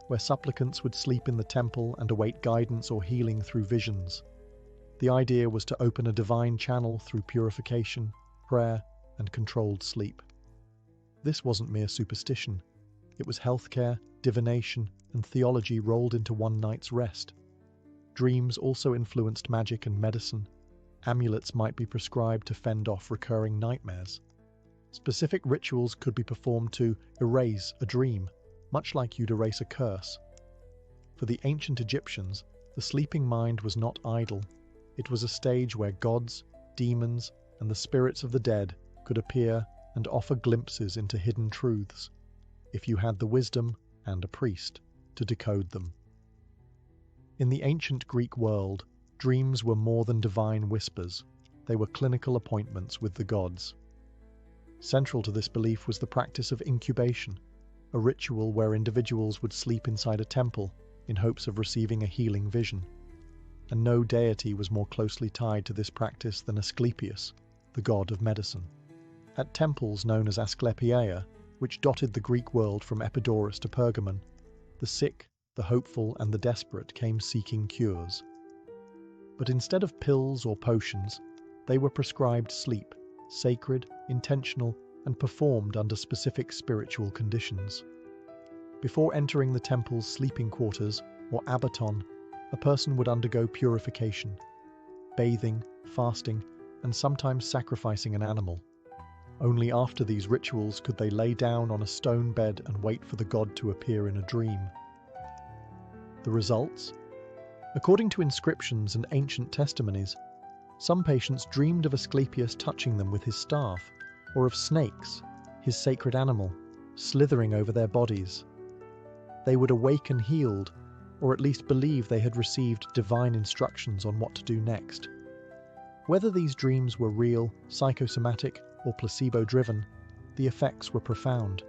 where supplicants would sleep in the temple and await guidance or healing through visions. The idea was to open a divine channel through purification, prayer, and controlled sleep. This wasn't mere superstition. It was healthcare, divination, and theology rolled into one night's rest. Dreams also influenced magic and medicine. Amulets might be prescribed to fend off recurring nightmares. Specific rituals could be performed to erase a dream, much like you'd erase a curse. For the ancient Egyptians, the sleeping mind was not idle. It was a stage where gods, demons, and the spirits of the dead could appear and offer glimpses into hidden truths, if you had the wisdom and a priest to decode them. In the ancient Greek world, dreams were more than divine whispers. They were clinical appointments with the gods. Central to this belief was the practice of incubation, a ritual where individuals would sleep inside a temple in hopes of receiving a healing vision. And no deity was more closely tied to this practice than Asclepius, the god of medicine. At temples known as Asclepioea, which dotted the Greek world from Epidaurus to Pergamon, the sick, the hopeful, and the desperate came seeking cures. But instead of pills or potions, they were prescribed sleep, sacred, intentional, and performed under specific spiritual conditions. Before entering the temple's sleeping quarters, or abaton, a person would undergo purification, bathing, fasting, and sometimes sacrificing an animal. Only after these rituals could they lay down on a stone bed and wait for the god to appear in a dream. The results? According to inscriptions and ancient testimonies, some patients dreamed of Asclepius touching them with his staff, or of snakes, his sacred animal, slithering over their bodies. They would awaken healed, or at least believe they had received divine instructions on what to do next. Whether these dreams were real, psychosomatic, or placebo-driven, the effects were profound.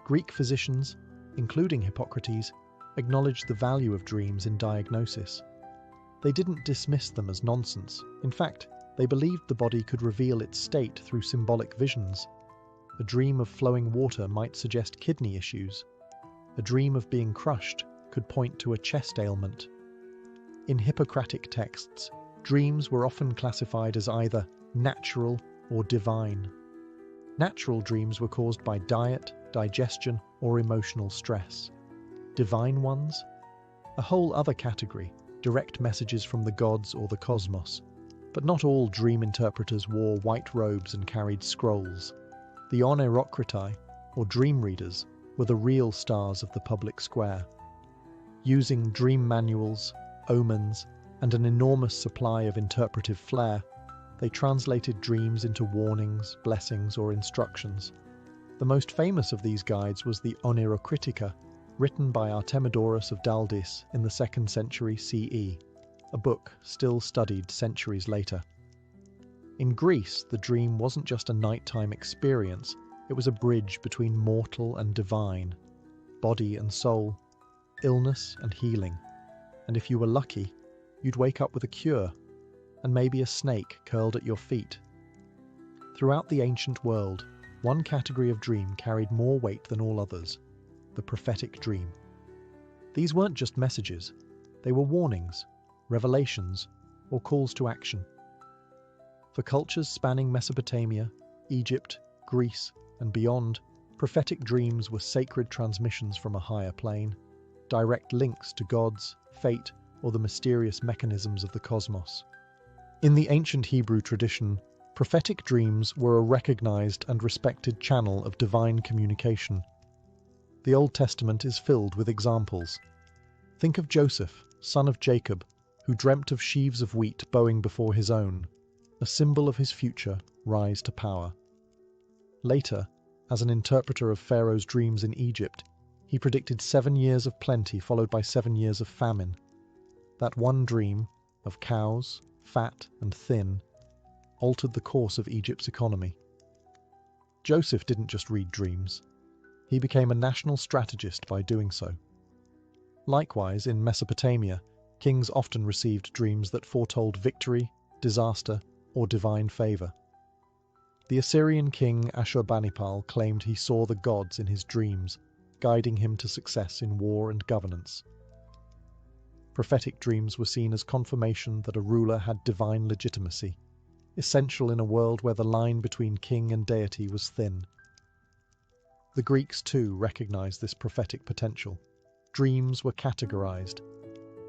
Greek physicians, including Hippocrates, acknowledged the value of dreams in diagnosis. They didn't dismiss them as nonsense. In fact, they believed the body could reveal its state through symbolic visions. A dream of flowing water might suggest kidney issues. A dream of being crushed could point to a chest ailment. In Hippocratic texts, dreams were often classified as either natural or divine. Natural dreams were caused by diet, digestion, or emotional stress. Divine ones? A whole other category, direct messages from the gods or the cosmos. But not all dream interpreters wore white robes and carried scrolls. The oneirocratai, or dream readers, were the real stars of the public square. Using dream manuals, omens, and an enormous supply of interpretive flair, they translated dreams into warnings, blessings, or instructions. The most famous of these guides was the Oneirocritica, written by Artemidorus of Daldis in the 2nd century CE, a book still studied centuries later. In Greece, the dream wasn't just a nighttime experience, it was a bridge between mortal and divine, body and soul, illness and healing. And if you were lucky, you'd wake up with a cure, and maybe a snake curled at your feet. Throughout the ancient world, one category of dream carried more weight than all others: the prophetic dream. These weren't just messages, they were warnings, revelations, or calls to action. For cultures spanning Mesopotamia, Egypt, Greece, and beyond, prophetic dreams were sacred transmissions from a higher plane, direct links to gods, fate, or the mysterious mechanisms of the cosmos. In the ancient Hebrew tradition, Prophetic dreams were a recognized and respected channel of divine communication. The Old Testament is filled with examples. Think of Joseph, son of Jacob, who dreamt of sheaves of wheat bowing before his own, a symbol of his future rise to power. Later, as an interpreter of Pharaoh's dreams in Egypt, he predicted 7 years of plenty followed by 7 years of famine. That one dream, of cows, fat and thin, altered the course of Egypt's economy. Joseph didn't just read dreams. He became a national strategist by doing so. Likewise, in Mesopotamia, kings often received dreams that foretold victory, disaster, or divine favor. The Assyrian king Ashurbanipal claimed he saw the gods in his dreams, guiding him to success in war and governance. Prophetic dreams were seen as confirmation that a ruler had divine legitimacy, essential in a world where the line between king and deity was thin. The Greeks, too, recognized this prophetic potential. Dreams were categorized.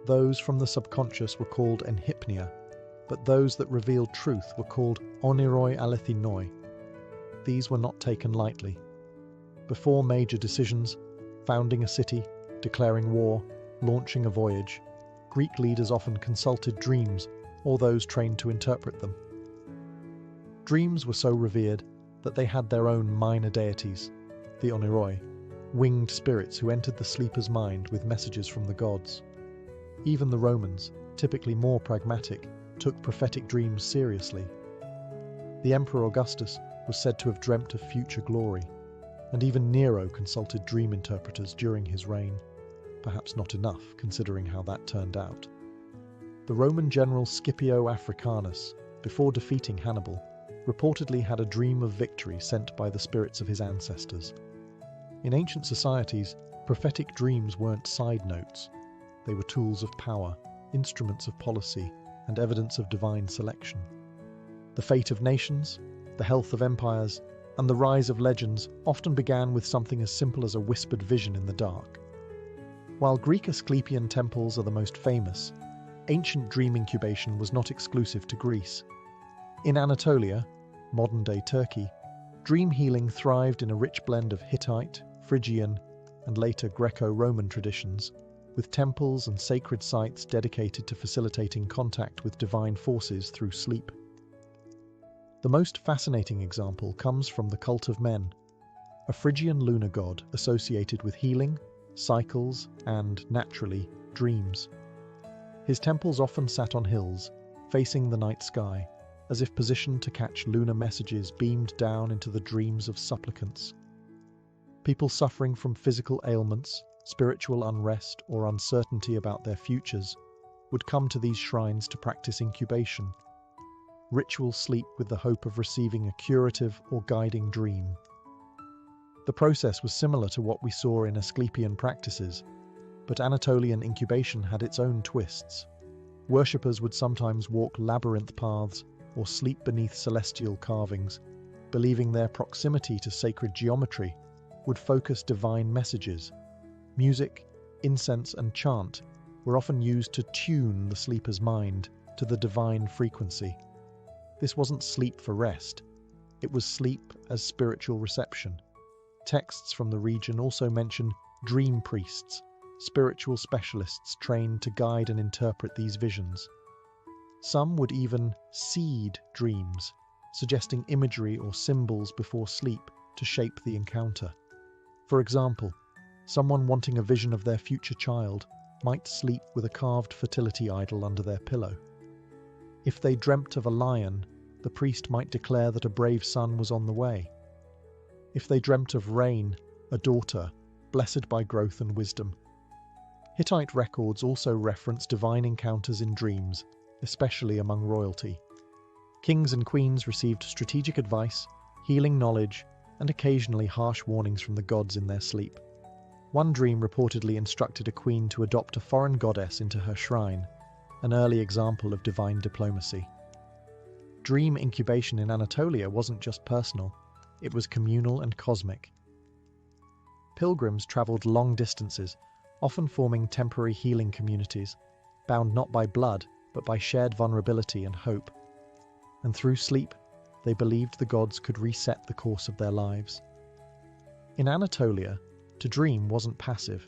Those from the subconscious were called enhypnia, but those that revealed truth were called oniroi alethinoi. These were not taken lightly. Before major decisions, founding a city, declaring war, launching a voyage, Greek leaders often consulted dreams or those trained to interpret them. Dreams were so revered that they had their own minor deities, the oniroi, winged spirits who entered the sleeper's mind with messages from the gods. Even the Romans, typically more pragmatic, took prophetic dreams seriously. The Emperor Augustus was said to have dreamt of future glory, and even Nero consulted dream interpreters during his reign. Perhaps not enough, considering how that turned out. The Roman general Scipio Africanus, before defeating Hannibal, reportedly had a dream of victory sent by the spirits of his ancestors. In ancient societies, prophetic dreams weren't side notes. They were tools of power, instruments of policy, and evidence of divine selection. The fate of nations, the health of empires, and the rise of legends often began with something as simple as a whispered vision in the dark. While Greek Asclepian temples are the most famous, ancient dream incubation was not exclusive to Greece. In Anatolia, modern-day Turkey, dream healing thrived in a rich blend of Hittite, Phrygian, and later Greco-Roman traditions, with temples and sacred sites dedicated to facilitating contact with divine forces through sleep. The most fascinating example comes from the cult of Men, a Phrygian lunar god associated with healing, cycles, and, naturally, dreams. His temples often sat on hills, facing the night sky, as if positioned to catch lunar messages beamed down into the dreams of supplicants. People suffering from physical ailments, spiritual unrest, or uncertainty about their futures would come to these shrines to practice incubation, ritual sleep with the hope of receiving a curative or guiding dream. The process was similar to what we saw in Asclepian practices, but Anatolian incubation had its own twists. Worshippers would sometimes walk labyrinth paths or sleep beneath celestial carvings, believing their proximity to sacred geometry would focus divine messages. Music, incense, and chant were often used to tune the sleeper's mind to the divine frequency. This wasn't sleep for rest, it was sleep as spiritual reception. Texts from the region also mention dream priests, spiritual specialists trained to guide and interpret these visions. Some would even seed dreams, suggesting imagery or symbols before sleep to shape the encounter. For example, someone wanting a vision of their future child might sleep with a carved fertility idol under their pillow. If they dreamt of a lion, the priest might declare that a brave son was on the way. If they dreamt of rain, a daughter, blessed by growth and wisdom. Hittite records also reference divine encounters in dreams, especially among royalty. Kings and queens received strategic advice, healing knowledge, and occasionally harsh warnings from the gods in their sleep. One dream reportedly instructed a queen to adopt a foreign goddess into her shrine, an early example of divine diplomacy. Dream incubation in Anatolia wasn't just personal, it was communal and cosmic. Pilgrims travelled long distances, often forming temporary healing communities, bound not by blood, but by shared vulnerability and hope. And through sleep, They believed the gods could reset the course of their lives. In Anatolia, to dream wasn't passive.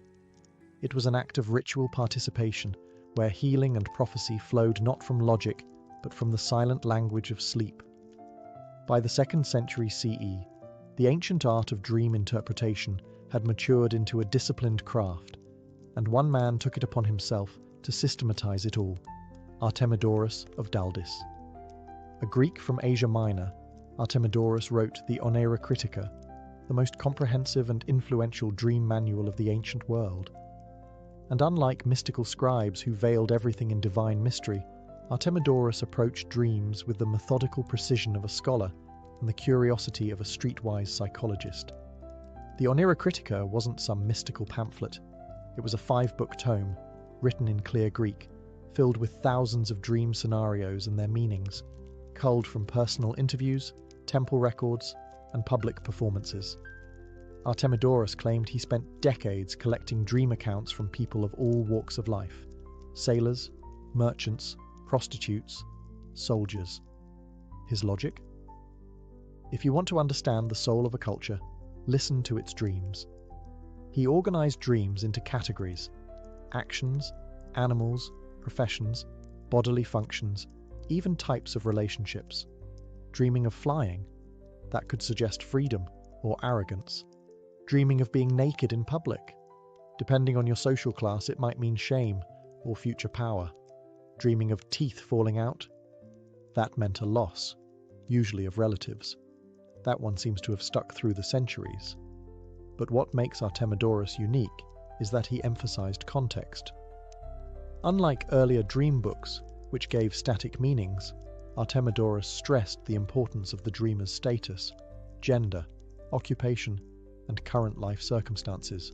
It was an act of ritual participation, where healing and prophecy flowed not from logic, but from the silent language of sleep. By the 2nd century CE, the ancient art of dream interpretation had matured into a disciplined craft, and one man took it upon himself to systematize it all, Artemidorus of Daldis. A Greek from Asia Minor, Artemidorus wrote the Oneirocritica, the most comprehensive and influential dream manual of the ancient world. And unlike mystical scribes who veiled everything in divine mystery, Artemidorus approached dreams with the methodical precision of a scholar and the curiosity of a streetwise psychologist. The Oneirocritica wasn't some mystical pamphlet. It was a 5-book tome, written in clear Greek, filled with thousands of dream scenarios and their meanings, culled from personal interviews, temple records, and public performances. Artemidorus claimed he spent decades collecting dream accounts from people of all walks of life: sailors, merchants, prostitutes, soldiers. His logic? If you want to understand the soul of a culture, listen to its dreams. He organized dreams into categories: actions, animals, professions, bodily functions, even types of relationships. Dreaming of flying? That could suggest freedom or arrogance. Dreaming of being naked in public? Depending on your social class, it might mean shame or future power. Dreaming of teeth falling out? That meant a loss, usually of relatives. That one seems to have stuck through the centuries. But what makes Artemidorus unique is that he emphasized context. Unlike earlier dream books, which gave static meanings, Artemidorus stressed the importance of the dreamer's status, gender, occupation, and current life circumstances.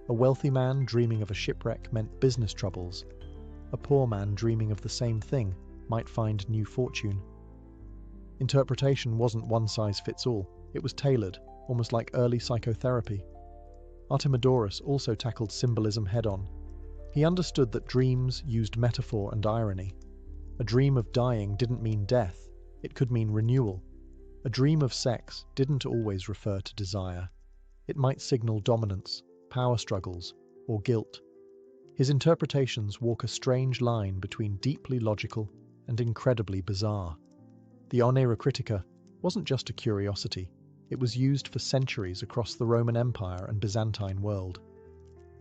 A wealthy man dreaming of a shipwreck meant business troubles. A poor man dreaming of the same thing might find new fortune. Interpretation wasn't one size fits all. It was tailored, almost like early psychotherapy. Artemidorus also tackled symbolism head-on. He understood that dreams used metaphor and irony. A dream of dying didn't mean death, it could mean renewal. A dream of sex didn't always refer to desire. It might signal dominance, power struggles, or guilt. His interpretations walk a strange line between deeply logical and incredibly bizarre. The Oneirocritica wasn't just a curiosity. It was used for centuries across the Roman Empire and Byzantine world.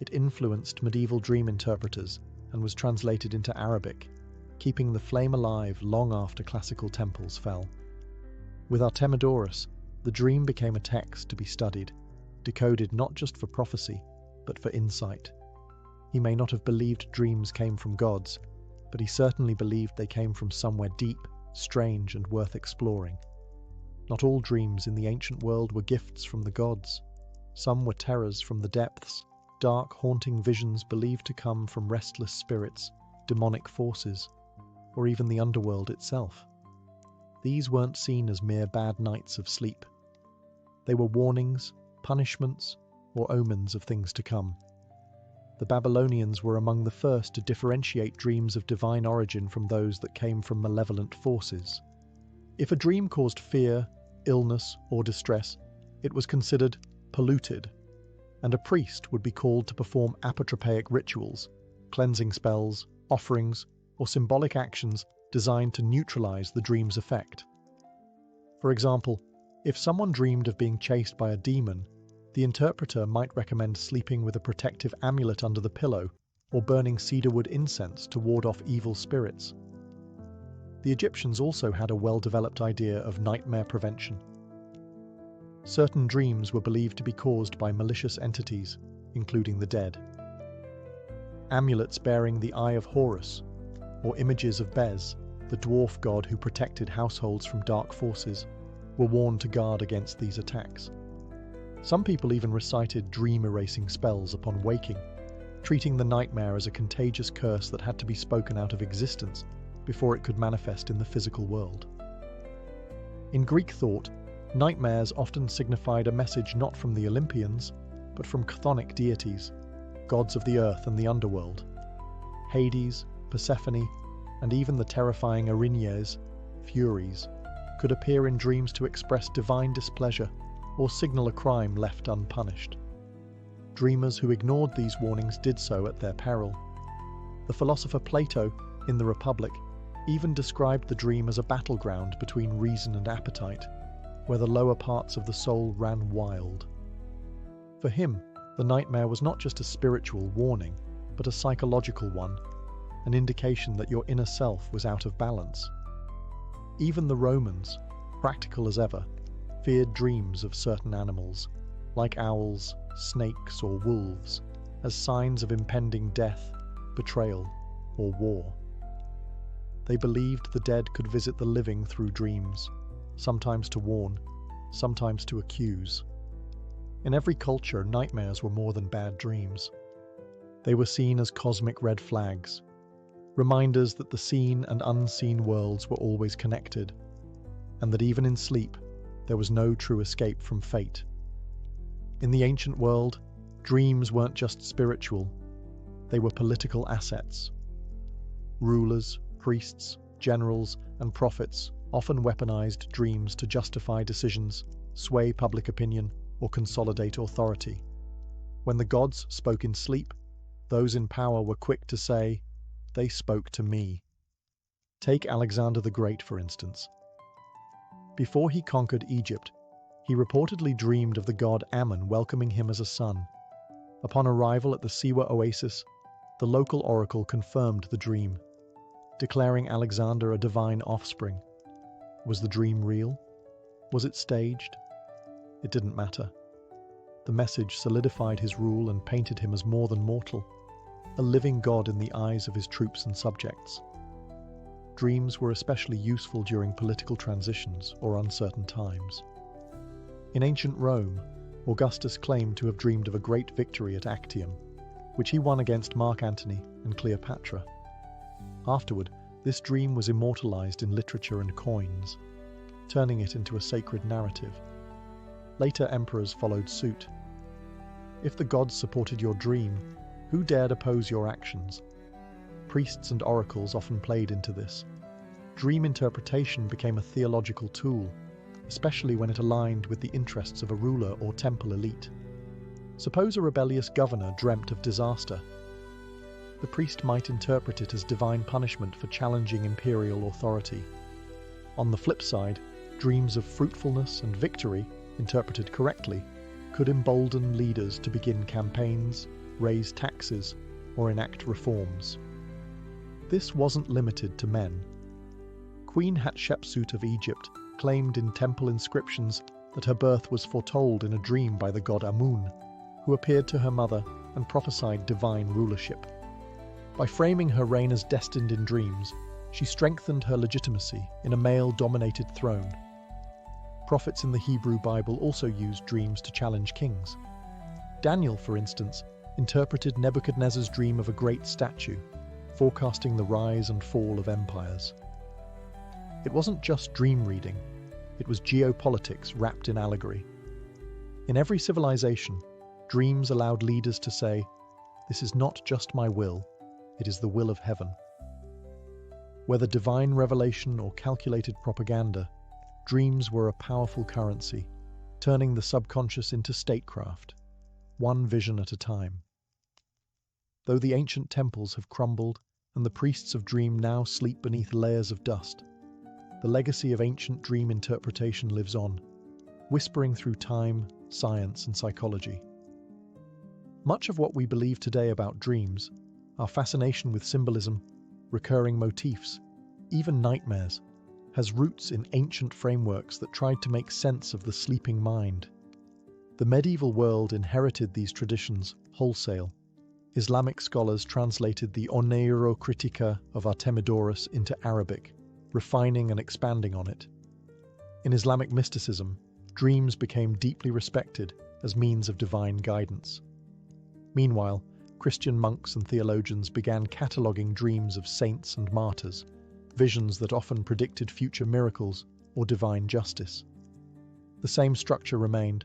It influenced medieval dream interpreters and was translated into Arabic, keeping the flame alive long after classical temples fell. With Artemidorus, the dream became a text to be studied, decoded not just for prophecy, but for insight. He may not have believed dreams came from gods, but he certainly believed they came from somewhere deep, strange, and worth exploring. Not all dreams in the ancient world were gifts from the gods. Some were terrors from the depths, dark, haunting visions believed to come from restless spirits, demonic forces, or even the underworld itself. These weren't seen as mere bad nights of sleep. They were warnings, punishments, or omens of things to come. The Babylonians were among the first to differentiate dreams of divine origin from those that came from malevolent forces. If a dream caused fear, illness, or distress, it was considered polluted, and a priest would be called to perform apotropaic rituals, cleansing spells, offerings, or symbolic actions designed to neutralize the dream's effect. For example, if someone dreamed of being chased by a demon, the interpreter might recommend sleeping with a protective amulet under the pillow or burning cedarwood incense to ward off evil spirits. The Egyptians also had a well-developed idea of nightmare prevention. Certain dreams were believed to be caused by malicious entities, including the dead. Amulets bearing the Eye of Horus, or images of Bez, the dwarf god who protected households from dark forces, were worn to guard against these attacks. Some people even recited dream-erasing spells upon waking, treating the nightmare as a contagious curse that had to be spoken out of existence before it could manifest in the physical world. In Greek thought, nightmares often signified a message not from the Olympians, but from chthonic deities, gods of the earth and the underworld. Hades, Persephone, and even the terrifying Erinyes, Furies, could appear in dreams to express divine displeasure or signal a crime left unpunished. Dreamers who ignored these warnings did so at their peril. The philosopher Plato, in the Republic, even described the dream as a battleground between reason and appetite, where the lower parts of the soul ran wild. For him, the nightmare was not just a spiritual warning, but a psychological one, an indication that your inner self was out of balance. Even the Romans, practical as ever, feared dreams of certain animals, like owls, snakes, or wolves, as signs of impending death, betrayal, or war. They believed the dead could visit the living through dreams, sometimes to warn, sometimes to accuse. In every culture, nightmares were more than bad dreams. They were seen as cosmic red flags, reminders that the seen and unseen worlds were always connected, and that even in sleep, there was no true escape from fate. In the ancient world, dreams weren't just spiritual, they were political assets. Rulers, priests, generals, and prophets often weaponized dreams to justify decisions, sway public opinion, or consolidate authority. When the gods spoke in sleep, those in power were quick to say, "They spoke to me." Take Alexander the Great, for instance. Before he conquered Egypt, he reportedly dreamed of the god Ammon welcoming him as a son. Upon arrival at the Siwa oasis, the local oracle confirmed the dream, declaring Alexander a divine offspring. Was the dream real? Was it staged? It didn't matter. The message solidified his rule and painted him as more than mortal, a living god in the eyes of his troops and subjects. Dreams were especially useful during political transitions or uncertain times. In ancient Rome, Augustus claimed to have dreamed of a great victory at Actium, which he won against Mark Antony and Cleopatra. Afterward, this dream was immortalized in literature and coins, turning it into a sacred narrative. Later emperors followed suit. If the gods supported your dream, who dared oppose your actions? Priests and oracles often played into this. Dream interpretation became a theological tool, especially when it aligned with the interests of a ruler or temple elite. Suppose a rebellious governor dreamt of disaster. The priest might interpret it as divine punishment for challenging imperial authority. On the flip side, dreams of fruitfulness and victory, interpreted correctly, could embolden leaders to begin campaigns, raise taxes, or enact reforms. This wasn't limited to men. Queen Hatshepsut of Egypt claimed in temple inscriptions that her birth was foretold in a dream by the god Amun, who appeared to her mother and prophesied divine rulership. By framing her reign as destined in dreams, she strengthened her legitimacy in a male-dominated throne. Prophets in the Hebrew Bible also used dreams to challenge kings. Daniel, for instance, interpreted Nebuchadnezzar's dream of a great statue, forecasting the rise and fall of empires. It wasn't just dream reading, it was geopolitics wrapped in allegory. In every civilization, dreams allowed leaders to say, "This is not just my will, it is the will of heaven." Whether divine revelation or calculated propaganda, dreams were a powerful currency, turning the subconscious into statecraft, one vision at a time. Though the ancient temples have crumbled and the priests of dream now sleep beneath layers of dust, the legacy of ancient dream interpretation lives on, whispering through time, science, and psychology. Much of what we believe today about dreams, our fascination with symbolism, recurring motifs, even nightmares, has roots in ancient frameworks that tried to make sense of the sleeping mind. The medieval world inherited these traditions wholesale. Islamic scholars translated the Oneirocritica of Artemidorus into Arabic, refining and expanding on it. In Islamic mysticism, dreams became deeply respected as means of divine guidance. Meanwhile, Christian monks and theologians began cataloguing dreams of saints and martyrs, visions that often predicted future miracles or divine justice. The same structure remained: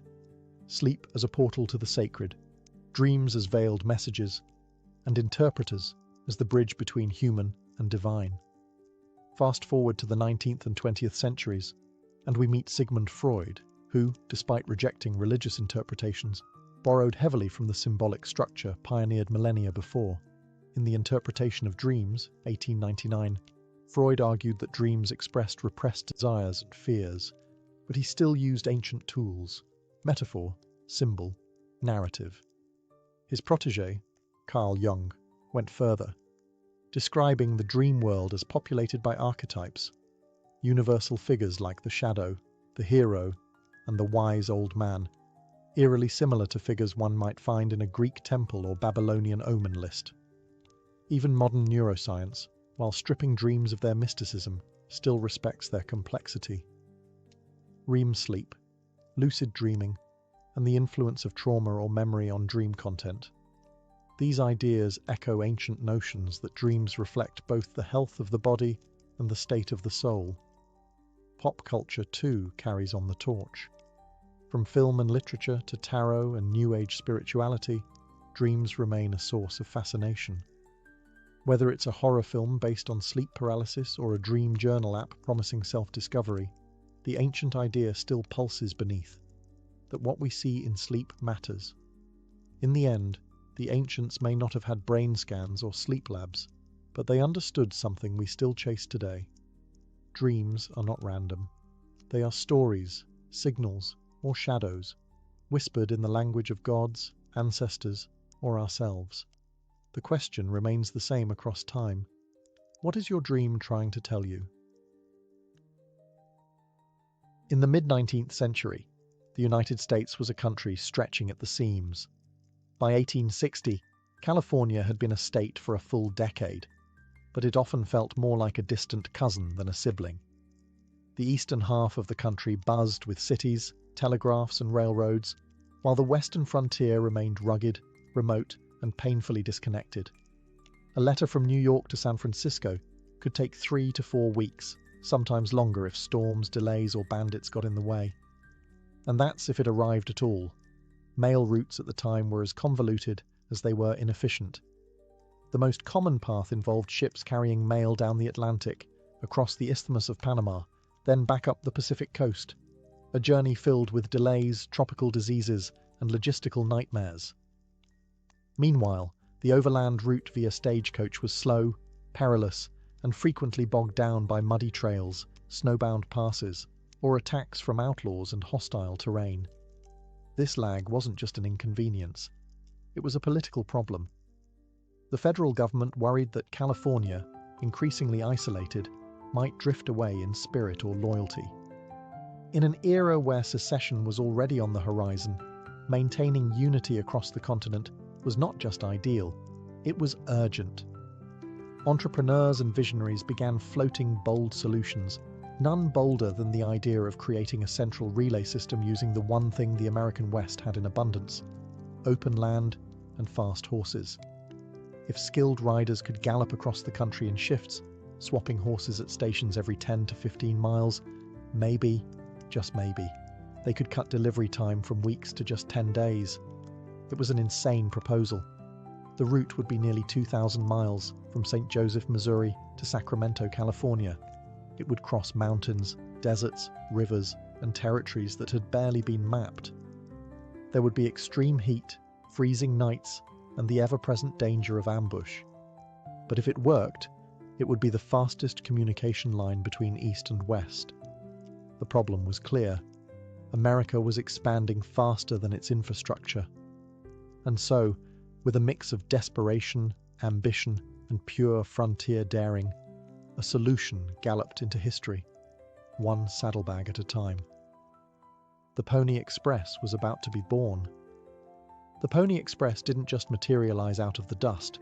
sleep as a portal to the sacred, dreams as veiled messages, and interpreters as the bridge between human and divine. Fast forward to the 19th and 20th centuries, And we meet Sigmund Freud, who, despite rejecting religious interpretations, borrowed heavily from the symbolic structure pioneered millennia before. In The Interpretation of Dreams, 1899, Freud argued that dreams expressed repressed desires and fears, but he still used ancient tools: metaphor, symbol, narrative. His protégé, Carl Jung, went further, describing the dream world as populated by archetypes, universal figures like the shadow, the hero, and the wise old man, eerily similar to figures one might find in a Greek temple or Babylonian omen list. Even modern neuroscience, while stripping dreams of their mysticism, still respects their complexity. REM sleep, lucid dreaming, and the influence of trauma or memory on dream content. These ideas echo ancient notions that dreams reflect both the health of the body and the state of the soul. Pop culture, too, carries on the torch. From film and literature to tarot and New Age spirituality, dreams remain a source of fascination. Whether it's a horror film based on sleep paralysis or a dream journal app promising self-discovery, the ancient idea still pulses beneath, that what we see in sleep matters. In the end, the ancients may not have had brain scans or sleep labs, but they understood something we still chase today. Dreams are not random. They are stories, signals, or shadows, whispered in the language of gods, ancestors, or ourselves. The question remains the same across time. What is your dream trying to tell you? In the mid-19th century, the United States was a country stretching at the seams. By 1860, California had been a state for a full decade, but it often felt more like a distant cousin than a sibling. The eastern half of the country buzzed with cities, telegraphs, and railroads, while the western frontier remained rugged, remote, and painfully disconnected. A letter from New York to San Francisco could take 3 to 4 weeks, sometimes longer if storms, delays, or bandits got in the way. And that's if it arrived at all. Mail routes at the time were as convoluted as they were inefficient. The most common path involved ships carrying mail down the Atlantic, across the Isthmus of Panama, then back up the Pacific coast, a journey filled with delays, tropical diseases, and logistical nightmares. Meanwhile, the overland route via stagecoach was slow, perilous, and frequently bogged down by muddy trails, snowbound passes, or attacks from outlaws and hostile terrain. This lag wasn't just an inconvenience. It was a political problem. The federal government worried that California, increasingly isolated, might drift away in spirit or loyalty. In an era where secession was already on the horizon, maintaining unity across the continent was not just ideal, it was urgent. Entrepreneurs and visionaries began floating bold solutions, none bolder than the idea of creating a central relay system using the one thing the American West had in abundance: open land and fast horses. If skilled riders could gallop across the country in shifts, swapping horses at stations every 10 to 15 miles, maybe, just maybe, they could cut delivery time from weeks to just 10 days. It was an insane proposal. The route would be nearly 2,000 miles from St. Joseph, Missouri to Sacramento, California. It would cross mountains, deserts, rivers, and territories that had barely been mapped. There would be extreme heat, freezing nights, and the ever-present danger of ambush. But if it worked, it would be the fastest communication line between East and West. The problem was clear. America was expanding faster than its infrastructure. And so, with a mix of desperation, ambition, and pure frontier daring, a solution galloped into history, one saddlebag at a time. The Pony Express was about to be born. The Pony Express didn't just materialize out of the dust.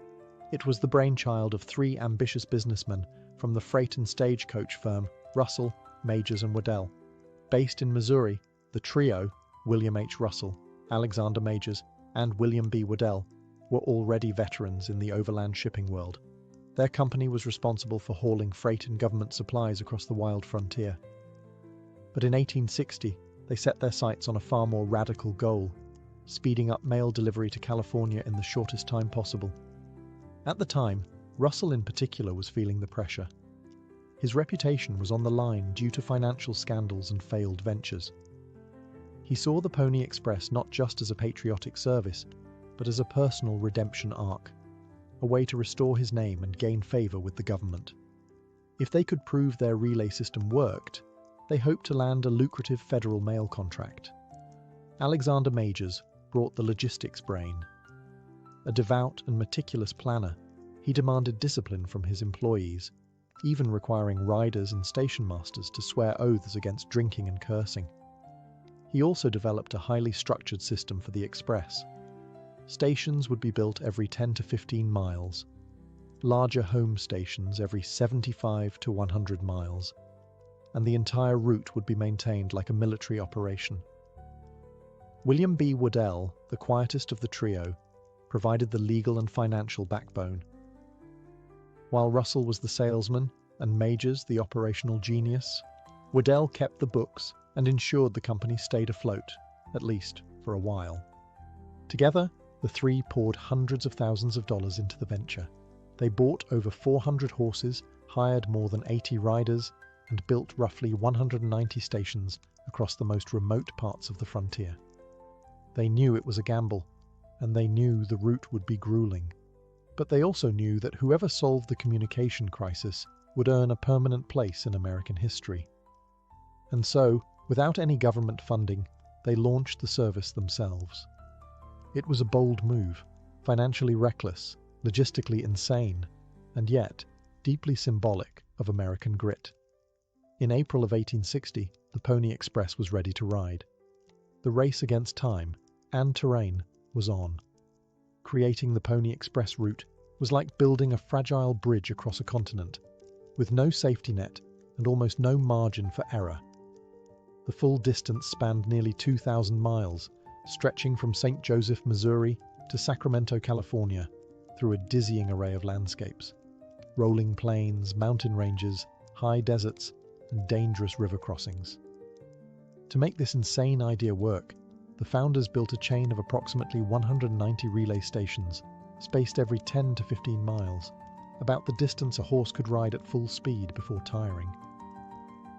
It was the brainchild of 3 ambitious businessmen from the freight and stagecoach firm Russell, Majors and Waddell. Based in Missouri, the trio, William H. Russell, Alexander Majors, and William B. Waddell, were already veterans in the overland shipping world. Their company was responsible for hauling freight and government supplies across the wild frontier. But in 1860, they set their sights on a far more radical goal: speeding up mail delivery to California in the shortest time possible. At the time, Russell in particular was feeling the pressure. His reputation was on the line due to financial scandals and failed ventures. He saw the Pony Express not just as a patriotic service, but as a personal redemption arc, a way to restore his name and gain favour with the government. If they could prove their relay system worked, they hoped to land a lucrative federal mail contract. Alexander Majors brought the logistics brain. A devout and meticulous planner, he demanded discipline from his employees, even requiring riders and station masters to swear oaths against drinking and cursing. He also developed a highly structured system for the express. Stations would be built every 10 to 15 miles, larger home stations every 75 to 100 miles, and the entire route would be maintained like a military operation. William B. Waddell, the quietest of the trio, provided the legal and financial backbone. While Russell was the salesman and Majors the operational genius, Waddell kept the books and ensured the company stayed afloat, at least for a while. Together, the three poured hundreds of thousands of dollars into the venture. They bought over 400 horses, hired more than 80 riders, and built roughly 190 stations across the most remote parts of the frontier. They knew it was a gamble, and they knew the route would be grueling. But they also knew that whoever solved the communication crisis would earn a permanent place in American history. And so, without any government funding, they launched the service themselves. It was a bold move, financially reckless, logistically insane, and yet deeply symbolic of American grit. In April of 1860, the Pony Express was ready to ride. The race against time and terrain was on. Creating the Pony Express route was like building a fragile bridge across a continent, with no safety net and almost no margin for error. The full distance spanned nearly 2,000 miles, stretching from St. Joseph, Missouri to Sacramento, California, through a dizzying array of landscapes. Rolling plains, mountain ranges, high deserts, and dangerous river crossings. To make this insane idea work, the founders built a chain of approximately 190 relay stations, spaced every 10 to 15 miles, about the distance a horse could ride at full speed before tiring.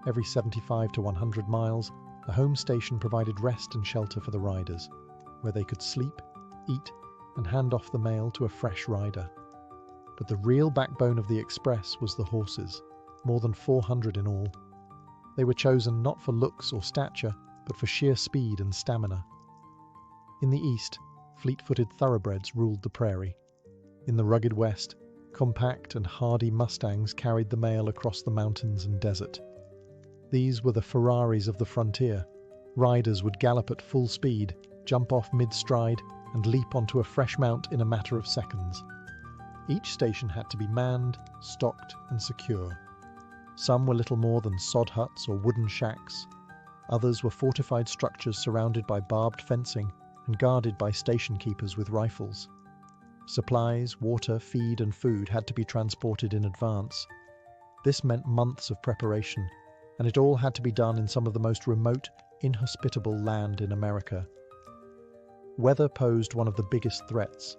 Every 75 to 100 miles, a home station provided rest and shelter for the riders, where they could sleep, eat, and hand off the mail to a fresh rider. But the real backbone of the express was the horses, more than 400 in all. They were chosen not for looks or stature, but for sheer speed and stamina. In the east, fleet-footed thoroughbreds ruled the prairie. In the rugged west, compact and hardy mustangs carried the mail across the mountains and desert. These were the Ferraris of the frontier. Riders would gallop at full speed, jump off mid-stride, and leap onto a fresh mount in a matter of seconds. Each station had to be manned, stocked, and secure. Some were little more than sod huts or wooden shacks. Others were fortified structures surrounded by barbed fencing and guarded by station keepers with rifles. Supplies, water, feed, and food had to be transported in advance. This meant months of preparation, and it all had to be done in some of the most remote, inhospitable land in America. Weather posed one of the biggest threats.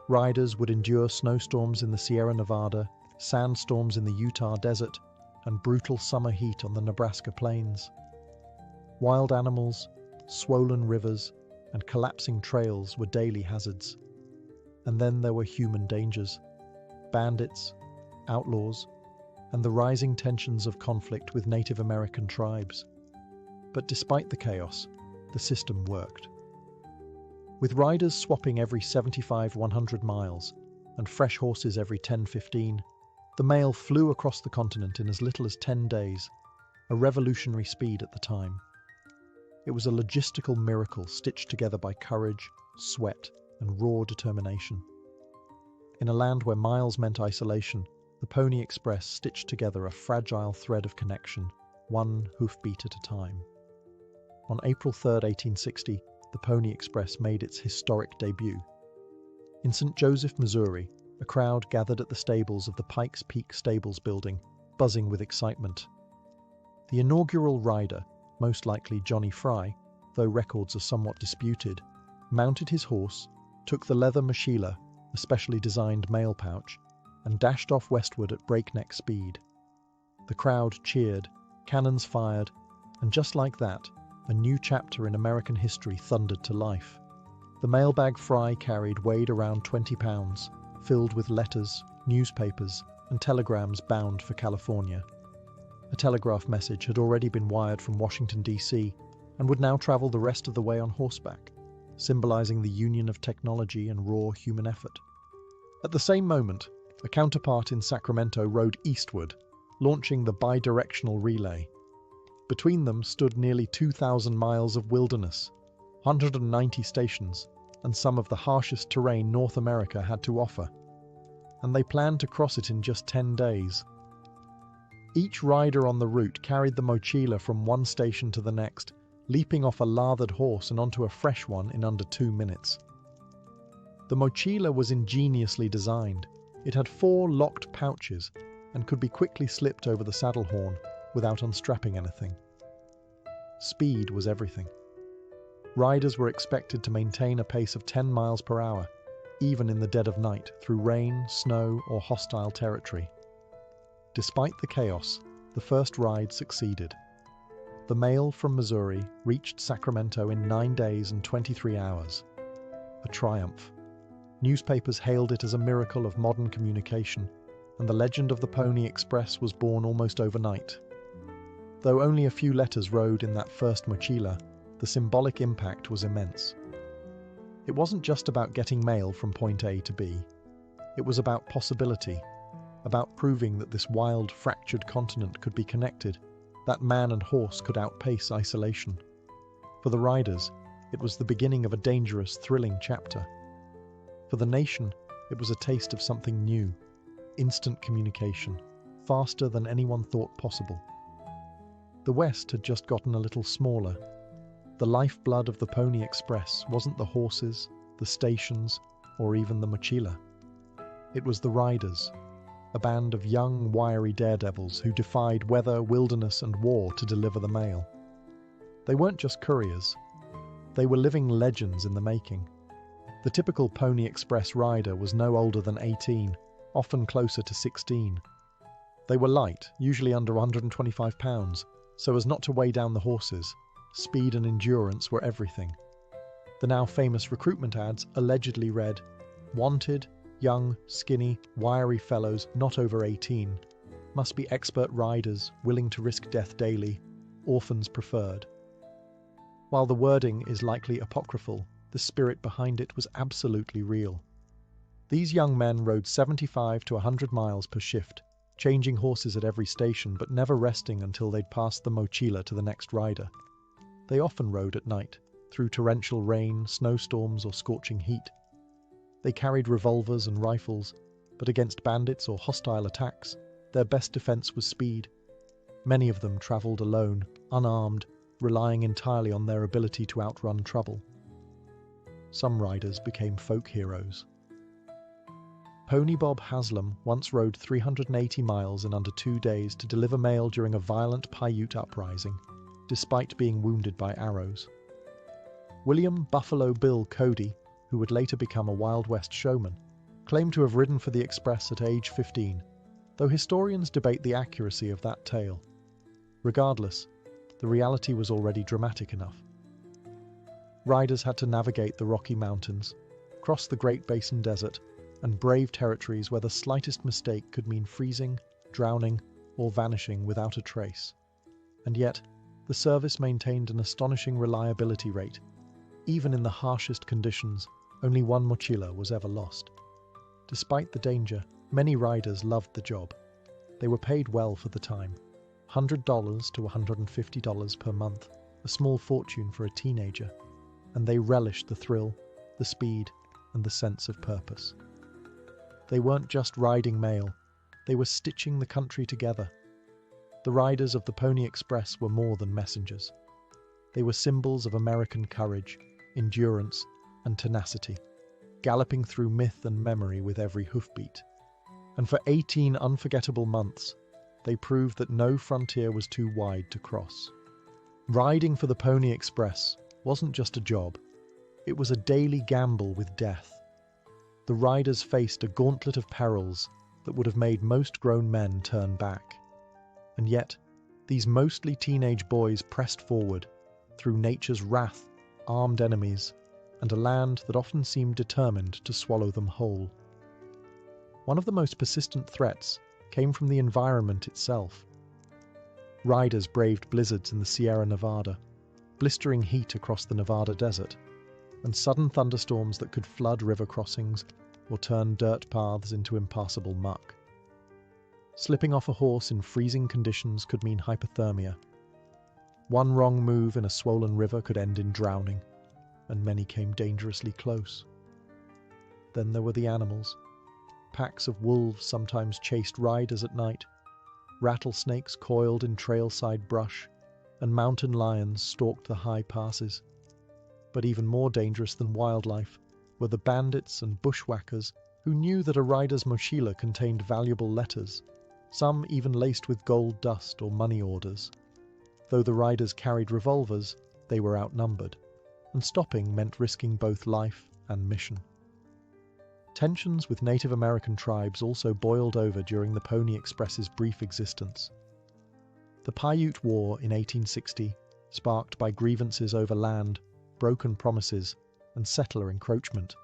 Riders would endure snowstorms in the Sierra Nevada, sandstorms in the Utah desert, and brutal summer heat on the Nebraska plains. Wild animals, swollen rivers, and collapsing trails were daily hazards. And then there were human dangers, bandits, outlaws, and the rising tensions of conflict with Native American tribes. But despite the chaos, the system worked. With riders swapping every 75-100 miles and fresh horses every 10-15, the mail flew across the continent in as little as 10 days, a revolutionary speed at the time. It was a logistical miracle stitched together by courage, sweat, and raw determination. In a land where miles meant isolation, the Pony Express stitched together a fragile thread of connection, one hoofbeat at a time. On April 3, 1860, the Pony Express made its historic debut. In St. Joseph, Missouri, a crowd gathered at the stables of the Pikes Peak Stables building, buzzing with excitement. The inaugural rider, most likely Johnny Fry, though records are somewhat disputed, mounted his horse, took the leather mochila, a specially designed mail pouch, and dashed off westward at breakneck speed. The crowd cheered, cannons fired, and just like that, a new chapter in American history thundered to life. The mailbag Fry carried weighed around 20 pounds, filled with letters, newspapers, and telegrams bound for California. A telegraph message had already been wired from Washington, D.C., and would now travel the rest of the way on horseback, symbolizing the union of technology and raw human effort. At the same moment, a counterpart in Sacramento rode eastward, launching the bi-directional relay. Between them stood nearly 2,000 miles of wilderness, 190 stations, and some of the harshest terrain North America had to offer. And they planned to cross it in just 10 days. Each rider on the route carried the mochila from one station to the next, leaping off a lathered horse and onto a fresh one in under 2 minutes. The mochila was ingeniously designed. It had 4 locked pouches and could be quickly slipped over the saddle horn without unstrapping anything. Speed was everything. Riders were expected to maintain a pace of 10 miles per hour, even in the dead of night, through rain, snow, or hostile territory. Despite the chaos, the first ride succeeded. The mail from Missouri reached Sacramento in 9 days and 23 hours. A triumph. Newspapers hailed it as a miracle of modern communication, and the legend of the Pony Express was born almost overnight. Though only a few letters rode in that first mochila, the symbolic impact was immense. It wasn't just about getting mail from point A to B. It was about possibility, about proving that this wild, fractured continent could be connected, that man and horse could outpace isolation. For the riders, it was the beginning of a dangerous, thrilling chapter. For the nation, it was a taste of something new, instant communication, faster than anyone thought possible. The West had just gotten a little smaller. The lifeblood of the Pony Express wasn't the horses, the stations, or even the mochila. It was the riders, a band of young, wiry daredevils who defied weather, wilderness, and war to deliver the mail. They weren't just couriers. They were living legends in the making. The typical Pony Express rider was no older than 18, often closer to 16. They were light, usually under 125 pounds, so as not to weigh down the horses. Speed and endurance were everything. The now famous recruitment ads allegedly read, "Wanted, young, skinny, wiry fellows not over 18. Must be expert riders, willing to risk death daily. Orphans preferred." While the wording is likely apocryphal, the spirit behind it was absolutely real. These young men rode 75 to 100 miles per shift, changing horses at every station but never resting until they'd passed the mochila to the next rider. They often rode at night, through torrential rain, snowstorms, or scorching heat. They carried revolvers and rifles, but against bandits or hostile attacks, their best defense was speed. Many of them traveled alone, unarmed, relying entirely on their ability to outrun trouble. Some riders became folk heroes. Pony Bob Haslam once rode 380 miles in under 2 days to deliver mail during a violent Paiute uprising, despite being wounded by arrows. William Buffalo Bill Cody, who would later become a Wild West showman, claimed to have ridden for the Express at age 15, though historians debate the accuracy of that tale. Regardless, the reality was already dramatic enough. Riders had to navigate the Rocky Mountains, cross the Great Basin Desert, and brave territories where the slightest mistake could mean freezing, drowning, or vanishing without a trace. And yet, the service maintained an astonishing reliability rate. Even in the harshest conditions, only one mochila was ever lost. Despite the danger, many riders loved the job. They were paid well for the time, $100 to $150 per month, a small fortune for a teenager, and they relished the thrill, the speed, and the sense of purpose. They weren't just riding mail, they were stitching the country together. The riders of the Pony Express were more than messengers. They were symbols of American courage, endurance, and tenacity, galloping through myth and memory with every hoofbeat. And for 18 unforgettable months, they proved that no frontier was too wide to cross. Riding for the Pony Express wasn't just a job, it was a daily gamble with death. The riders faced a gauntlet of perils that would have made most grown men turn back. And yet, these mostly teenage boys pressed forward, through nature's wrath, armed enemies, and a land that often seemed determined to swallow them whole. One of the most persistent threats came from the environment itself. Riders braved blizzards in the Sierra Nevada, blistering heat across the Nevada desert, and sudden thunderstorms that could flood river crossings or turn dirt paths into impassable muck. Slipping off a horse in freezing conditions could mean hypothermia. One wrong move in a swollen river could end in drowning, and many came dangerously close. Then there were the animals. Packs of wolves sometimes chased riders at night, rattlesnakes coiled in trailside brush, and mountain lions stalked the high passes. But even more dangerous than wildlife were the bandits and bushwhackers who knew that a rider's mochila contained valuable letters, some even laced with gold dust or money orders. Though the riders carried revolvers, they were outnumbered, and stopping meant risking both life and mission. Tensions with Native American tribes also boiled over during the Pony Express's brief existence. The Paiute War in 1860, sparked by grievances over land, broken promises, and settler encroachment,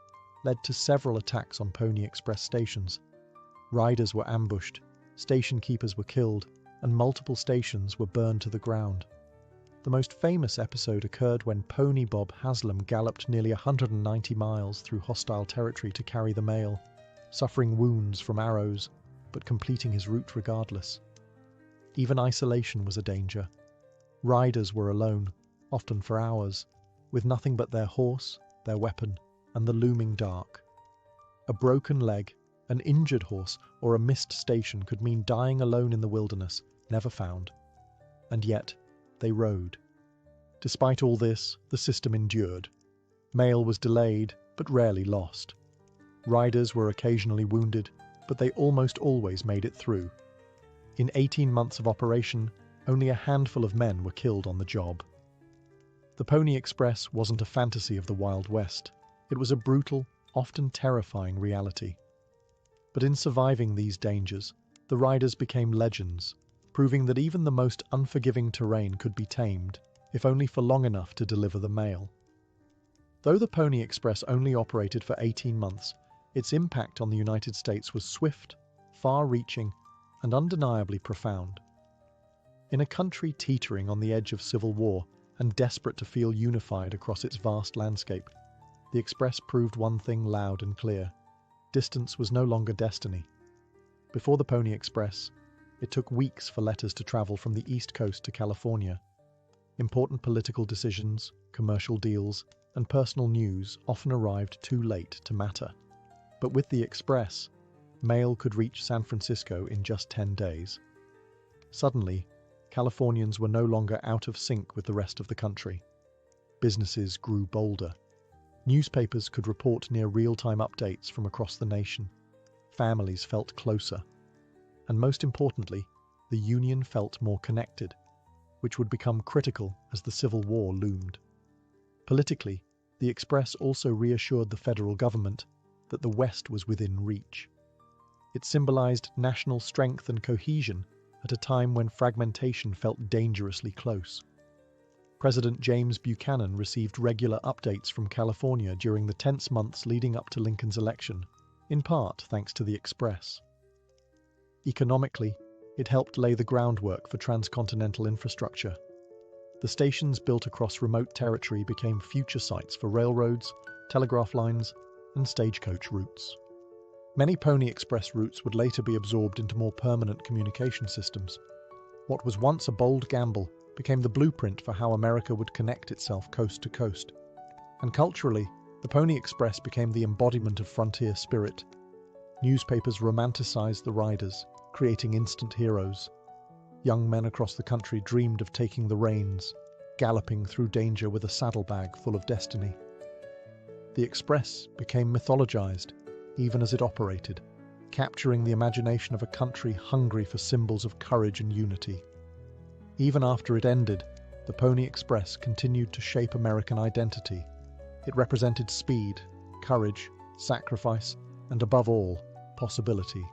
led to several attacks on Pony Express stations. Riders were ambushed, station keepers were killed, and multiple stations were burned to the ground. The most famous episode occurred when Pony Bob Haslam galloped nearly 190 miles through hostile territory to carry the mail, suffering wounds from arrows, but completing his route regardless. Even isolation was a danger. Riders were alone, often for hours, with nothing but their horse, their weapon, and the looming dark. A broken leg, an injured horse, or a missed station could mean dying alone in the wilderness, never found. And yet, they rode. Despite all this, the system endured. Mail was delayed, but rarely lost. Riders were occasionally wounded, but they almost always made it through. In 18 months of operation, only a handful of men were killed on the job. The Pony Express wasn't a fantasy of the Wild West. It was a brutal, often terrifying reality. But in surviving these dangers, the riders became legends, proving that even the most unforgiving terrain could be tamed, if only for long enough to deliver the mail. Though the Pony Express only operated for 18 months, its impact on the United States was swift, far-reaching, and undeniably profound. In a country teetering on the edge of civil war and desperate to feel unified across its vast landscape, the Express proved one thing loud and clear: distance was no longer destiny. Before the Pony Express, it took weeks for letters to travel from the East Coast to California. Important political decisions, commercial deals, and personal news often arrived too late to matter. But with the Express, mail could reach San Francisco in just 10 days. Suddenly, Californians were no longer out of sync with the rest of the country. Businesses grew bolder. Newspapers could report near real-time updates from across the nation. Families felt closer. And most importantly, the Union felt more connected, which would become critical as the Civil War loomed. Politically, the Express also reassured the federal government that the West was within reach. It symbolized national strength and cohesion at a time when fragmentation felt dangerously close. President James Buchanan received regular updates from California during the tense months leading up to Lincoln's election, in part thanks to the Express. Economically, it helped lay the groundwork for transcontinental infrastructure. The stations built across remote territory became future sites for railroads, telegraph lines, and stagecoach routes. Many Pony Express routes would later be absorbed into more permanent communication systems. What was once a bold gamble became the blueprint for how America would connect itself coast to coast. And culturally, the Pony Express became the embodiment of frontier spirit. Newspapers romanticized the riders, creating instant heroes. Young men across the country dreamed of taking the reins, galloping through danger with a saddlebag full of destiny. The Express became mythologized, even as it operated, capturing the imagination of a country hungry for symbols of courage and unity. Even after it ended, the Pony Express continued to shape American identity. It represented speed, courage, sacrifice, and above all, possibility.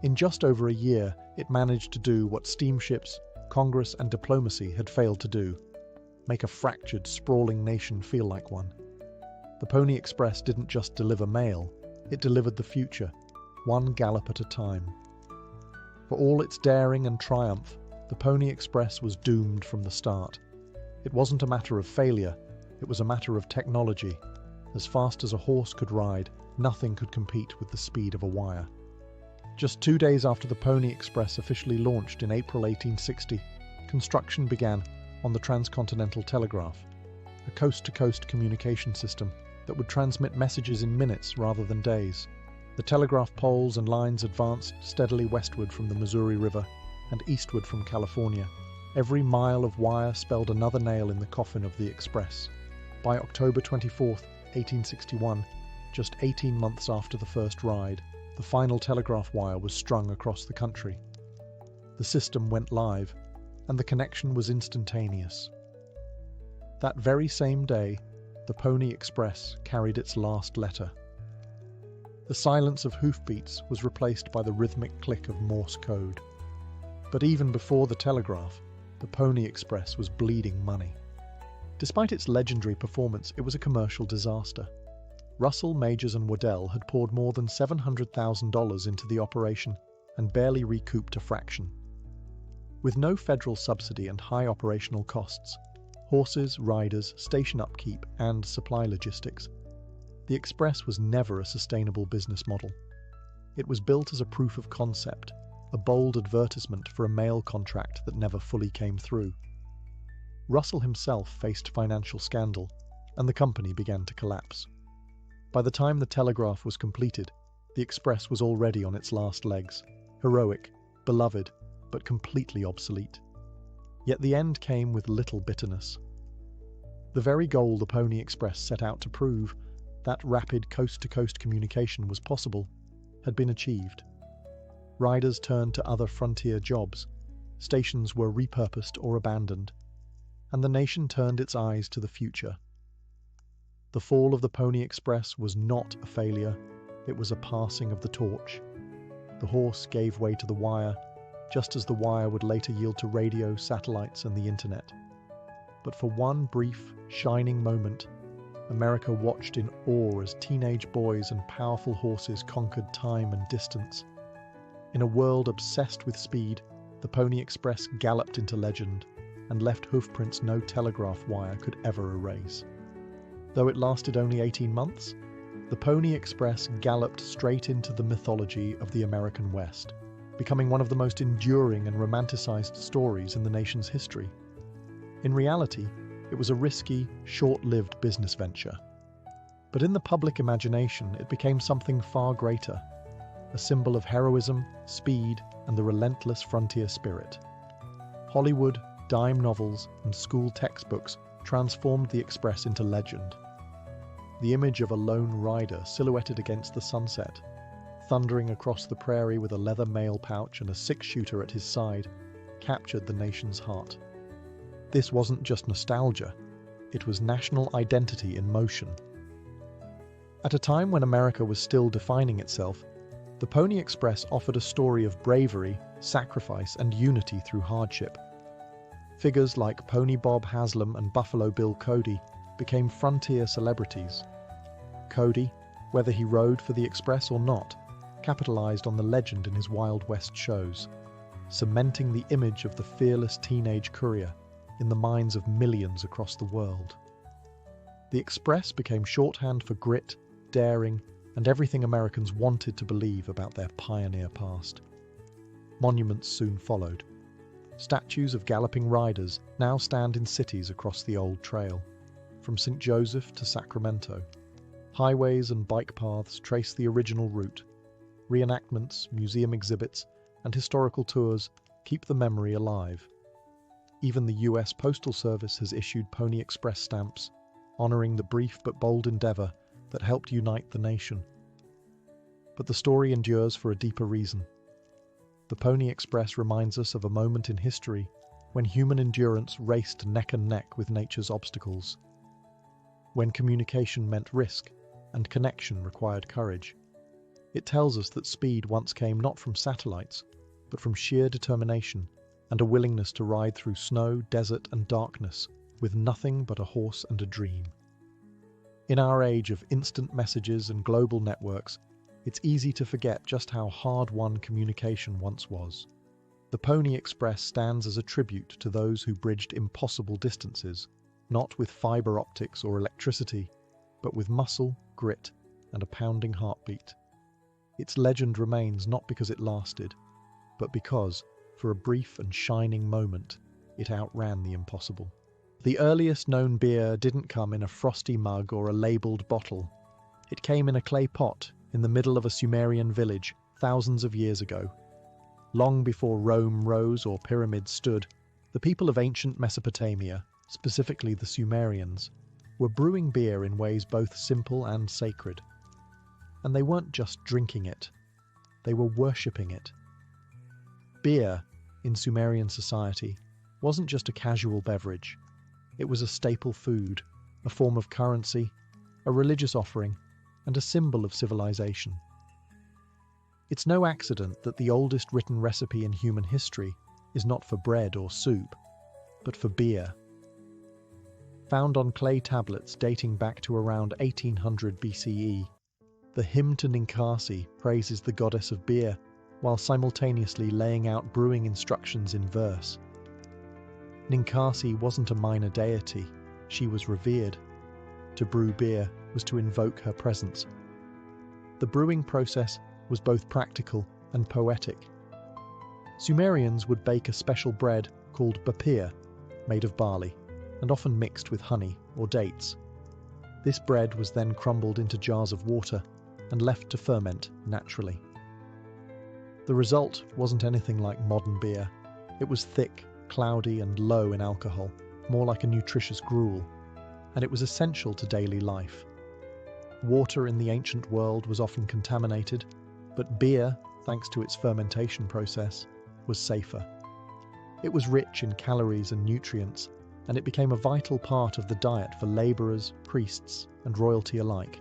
In just over a year, It managed to do what steamships, Congress, and diplomacy had failed to do: make a fractured, sprawling nation feel like one. The Pony Express didn't just deliver mail, it delivered the future, one gallop at a time. For all its daring and triumph, the Pony Express was doomed from the start. It wasn't a matter of failure, it was a matter of technology. As fast as a horse could ride, nothing could compete with the speed of a wire. Just 2 days after the Pony Express officially launched in April 1860, construction began on the Transcontinental Telegraph, a coast-to-coast communication system that would transmit messages in minutes rather than days. The telegraph poles and lines advanced steadily westward from the Missouri River and eastward from California. Every mile of wire spelled another nail in the coffin of the Express. By October 24, 1861, just 18 months after the first ride, the final telegraph wire was strung across the country. The system went live, and the connection was instantaneous. That very same day, the Pony Express carried its last letter. The silence of hoofbeats was replaced by the rhythmic click of Morse code. But even before the telegraph, the Pony Express was bleeding money. Despite its legendary performance, it was a commercial disaster. Russell, Majors and Waddell had poured more than $700,000 into the operation and barely recouped a fraction. With no federal subsidy and high operational costs, horses, riders, station upkeep, and supply logistics, the Express was never a sustainable business model. It was built as a proof of concept, a bold advertisement for a mail contract that never fully came through. Russell himself faced financial scandal, and the company began to collapse. By the time the telegraph was completed, the Express was already on its last legs, heroic, beloved, but completely obsolete. Yet the end came with little bitterness. The very goal the Pony Express set out to prove, that rapid coast-to-coast communication was possible, had been achieved. Riders turned to other frontier jobs, stations were repurposed or abandoned, and the nation turned its eyes to the future. The fall of the Pony Express was not a failure, it was a passing of the torch. The horse gave way to the wire, just as the wire would later yield to radio, satellites, and the internet. But for one brief, shining moment, America watched in awe as teenage boys and powerful horses conquered time and distance. In a world obsessed with speed, the Pony Express galloped into legend and left hoofprints no telegraph wire could ever erase. Though it lasted only 18 months, the Pony Express galloped straight into the mythology of the American West, becoming one of the most enduring and romanticized stories in the nation's history. In reality, it was a risky, short-lived business venture. But in the public imagination, it became something far greater, a symbol of heroism, speed, and the relentless frontier spirit. Hollywood, dime novels, and school textbooks transformed the Express into legend. The image of a lone rider silhouetted against the sunset, thundering across the prairie with a leather mail pouch and a six-shooter at his side, captured the nation's heart. This wasn't just nostalgia, it was national identity in motion. At a time when America was still defining itself, the Pony Express offered a story of bravery, sacrifice, and unity through hardship. Figures like Pony Bob Haslam and Buffalo Bill Cody became frontier celebrities. Cody, whether he rode for the Express or not, capitalized on the legend in his Wild West shows, cementing the image of the fearless teenage courier in the minds of millions across the world. The Express became shorthand for grit, daring, and everything Americans wanted to believe about their pioneer past. Monuments soon followed. Statues of galloping riders now stand in cities across the old trail, from St. Joseph to Sacramento. Highways and bike paths trace the original route. Reenactments, museum exhibits, and historical tours keep the memory alive. Even the US Postal Service has issued Pony Express stamps, honoring the brief but bold endeavor that helped unite the nation. But the story endures for a deeper reason. The Pony Express reminds us of a moment in history when human endurance raced neck and neck with nature's obstacles, when communication meant risk and connection required courage. It tells us that speed once came not from satellites, but from sheer determination and a willingness to ride through snow, desert, and darkness with nothing but a horse and a dream. In our age of instant messages and global networks, it's easy to forget just how hard-won communication once was. The Pony Express stands as a tribute to those who bridged impossible distances, not with fiber optics or electricity, but with muscle, grit, and a pounding heartbeat. Its legend remains not because it lasted, but because, for a brief and shining moment, it outran the impossible. The earliest known beer didn't come in a frosty mug or a labelled bottle. It came in a clay pot in the middle of a Sumerian village thousands of years ago. Long before Rome rose or pyramids stood, the people of ancient Mesopotamia, specifically the Sumerians, were brewing beer in ways both simple and sacred. And they weren't just drinking it, they were worshipping it. Beer, in Sumerian society, wasn't just a casual beverage. It was a staple food, a form of currency, a religious offering, and a symbol of civilization. It's no accident that the oldest written recipe in human history is not for bread or soup, but for beer. Found on clay tablets dating back to around 1800 BCE, the hymn to Ninkasi praises the goddess of beer while simultaneously laying out brewing instructions in verse. Ninkasi wasn't a minor deity, she was revered. To brew beer was to invoke her presence. The brewing process was both practical and poetic. Sumerians would bake a special bread called bapir, made of barley, and often mixed with honey or dates. This bread was then crumbled into jars of water and left to ferment naturally. The result wasn't anything like modern beer. It was thick, cloudy, and low in alcohol, more like a nutritious gruel, and it was essential to daily life. Water in the ancient world was often contaminated, but beer, thanks to its fermentation process, was safer. It was rich in calories and nutrients, and it became a vital part of the diet for labourers, priests, and royalty alike.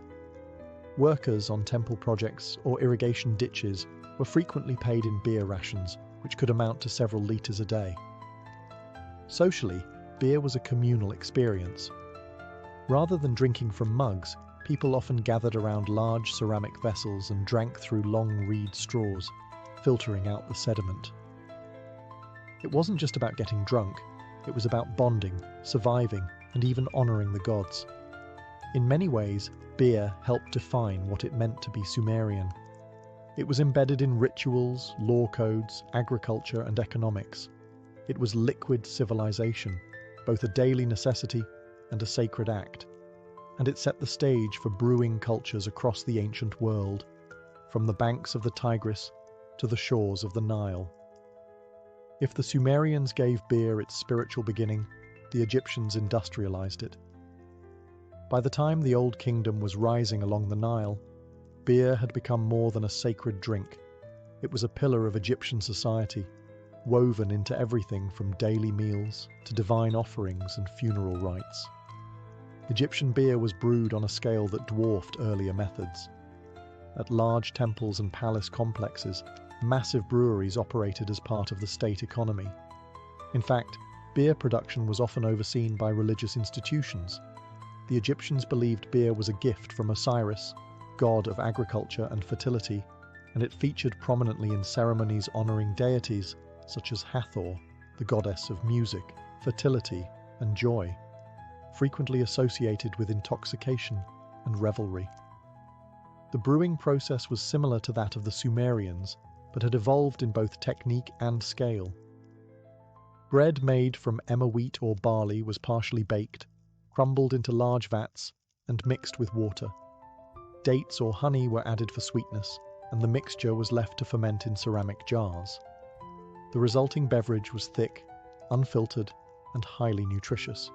Workers on temple projects or irrigation ditches were frequently paid in beer rations, which could amount to several litres a day. Socially, beer was a communal experience. Rather than drinking from mugs, people often gathered around large ceramic vessels and drank through long reed straws, filtering out the sediment. It wasn't just about getting drunk, it was about bonding, surviving, and even honouring the gods. In many ways, beer helped define what it meant to be Sumerian. It was embedded in rituals, law codes, agriculture, and economics. It was liquid civilization, both a daily necessity and a sacred act. And it set the stage for brewing cultures across the ancient world, from the banks of the Tigris to the shores of the Nile. If the Sumerians gave beer its spiritual beginning, the Egyptians industrialized it. By the time the Old Kingdom was rising along the Nile, beer had become more than a sacred drink. It was a pillar of Egyptian society, woven into everything from daily meals to divine offerings and funeral rites. Egyptian beer was brewed on a scale that dwarfed earlier methods. At large temples and palace complexes, massive breweries operated as part of the state economy. In fact, beer production was often overseen by religious institutions. The Egyptians believed beer was a gift from Osiris, god of agriculture and fertility, and it featured prominently in ceremonies honouring deities such as Hathor, the goddess of music, fertility, and joy, frequently associated with intoxication and revelry. The brewing process was similar to that of the Sumerians, but had evolved in both technique and scale. Bread made from emmer wheat or barley was partially baked, crumbled into large vats, and mixed with water. Dates or honey were added for sweetness, and the mixture was left to ferment in ceramic jars. The resulting beverage was thick, unfiltered, and highly nutritious,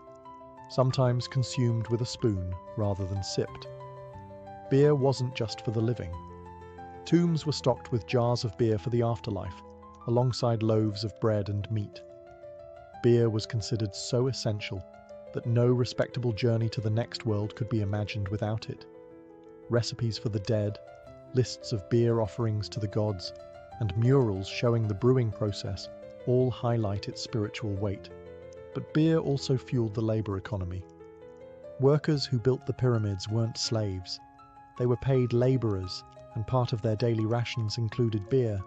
sometimes consumed with a spoon rather than sipped. Beer wasn't just for the living. Tombs were stocked with jars of beer for the afterlife, alongside loaves of bread and meat. Beer was considered so essential that no respectable journey to the next world could be imagined without it. Recipes for the dead, lists of beer offerings to the gods, and murals showing the brewing process all highlight its spiritual weight. But beer also fueled the labor economy. Workers who built the pyramids weren't slaves. They were paid laborers, and part of their daily rations included beer,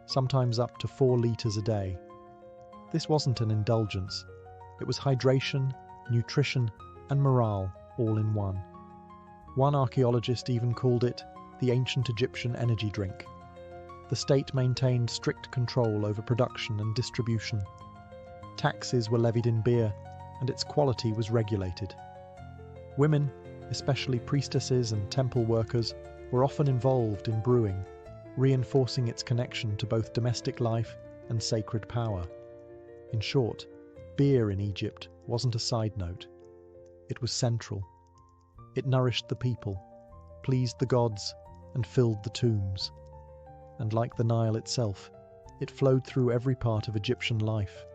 sometimes up to 4 liters a day. This wasn't an indulgence. It was hydration, nutrition, and morale all in one. One archaeologist even called it the ancient Egyptian energy drink. The state maintained strict control over production and distribution. Taxes were levied in beer, and its quality was regulated. Women, especially priestesses and temple workers, were often involved in brewing, reinforcing its connection to both domestic life and sacred power. In short, beer in Egypt wasn't a side note. It was central. It nourished the people, pleased the gods, and filled the tombs. And like the Nile itself, it flowed through every part of Egyptian life.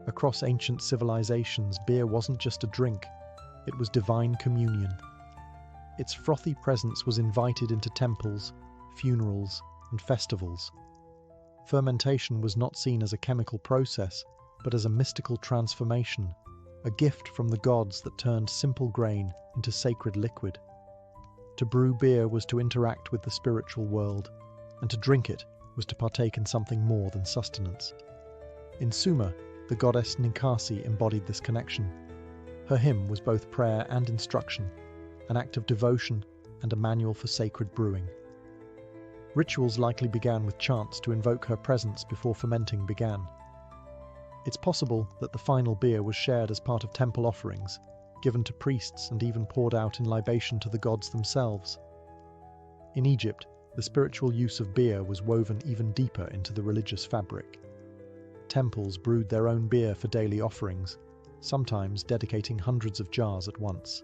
Across ancient civilizations, beer wasn't just a drink, it was divine communion. Its frothy presence was invited into temples, funerals, and festivals. Fermentation was not seen as a chemical process, but as a mystical transformation, a gift from the gods that turned simple grain into sacred liquid. To brew beer was to interact with the spiritual world, and to drink it was to partake in something more than sustenance. In Sumer, the goddess Ninkasi embodied this connection. Her hymn was both prayer and instruction, an act of devotion and a manual for sacred brewing. Rituals likely began with chants to invoke her presence before fermenting began. It's possible that the final beer was shared as part of temple offerings, given to priests and even poured out in libation to the gods themselves. In Egypt, the spiritual use of beer was woven even deeper into the religious fabric. Temples brewed their own beer for daily offerings, sometimes dedicating hundreds of jars at once.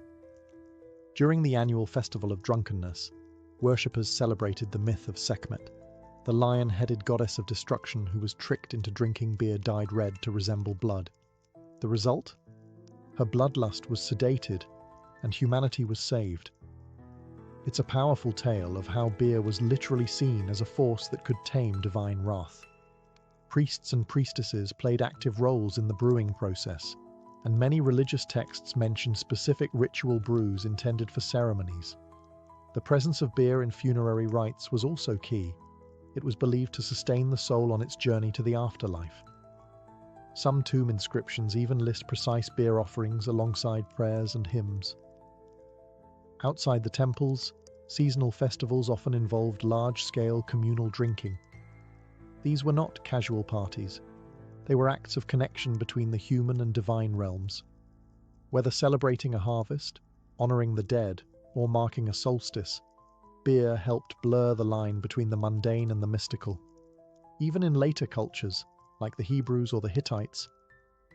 During the annual festival of drunkenness, worshippers celebrated the myth of Sekhmet, the lion-headed goddess of destruction who was tricked into drinking beer dyed red to resemble blood. The result? Her bloodlust was sedated, and humanity was saved. It's a powerful tale of how beer was literally seen as a force that could tame divine wrath. Priests and priestesses played active roles in the brewing process, and many religious texts mention specific ritual brews intended for ceremonies. The presence of beer in funerary rites was also key. It was believed to sustain the soul on its journey to the afterlife. Some tomb inscriptions even list precise beer offerings alongside prayers and hymns. Outside the temples, seasonal festivals often involved large-scale communal drinking. These were not casual parties. They were acts of connection between the human and divine realms. Whether celebrating a harvest, honoring the dead, or marking a solstice, beer helped blur the line between the mundane and the mystical. Even in later cultures, like the Hebrews or the Hittites,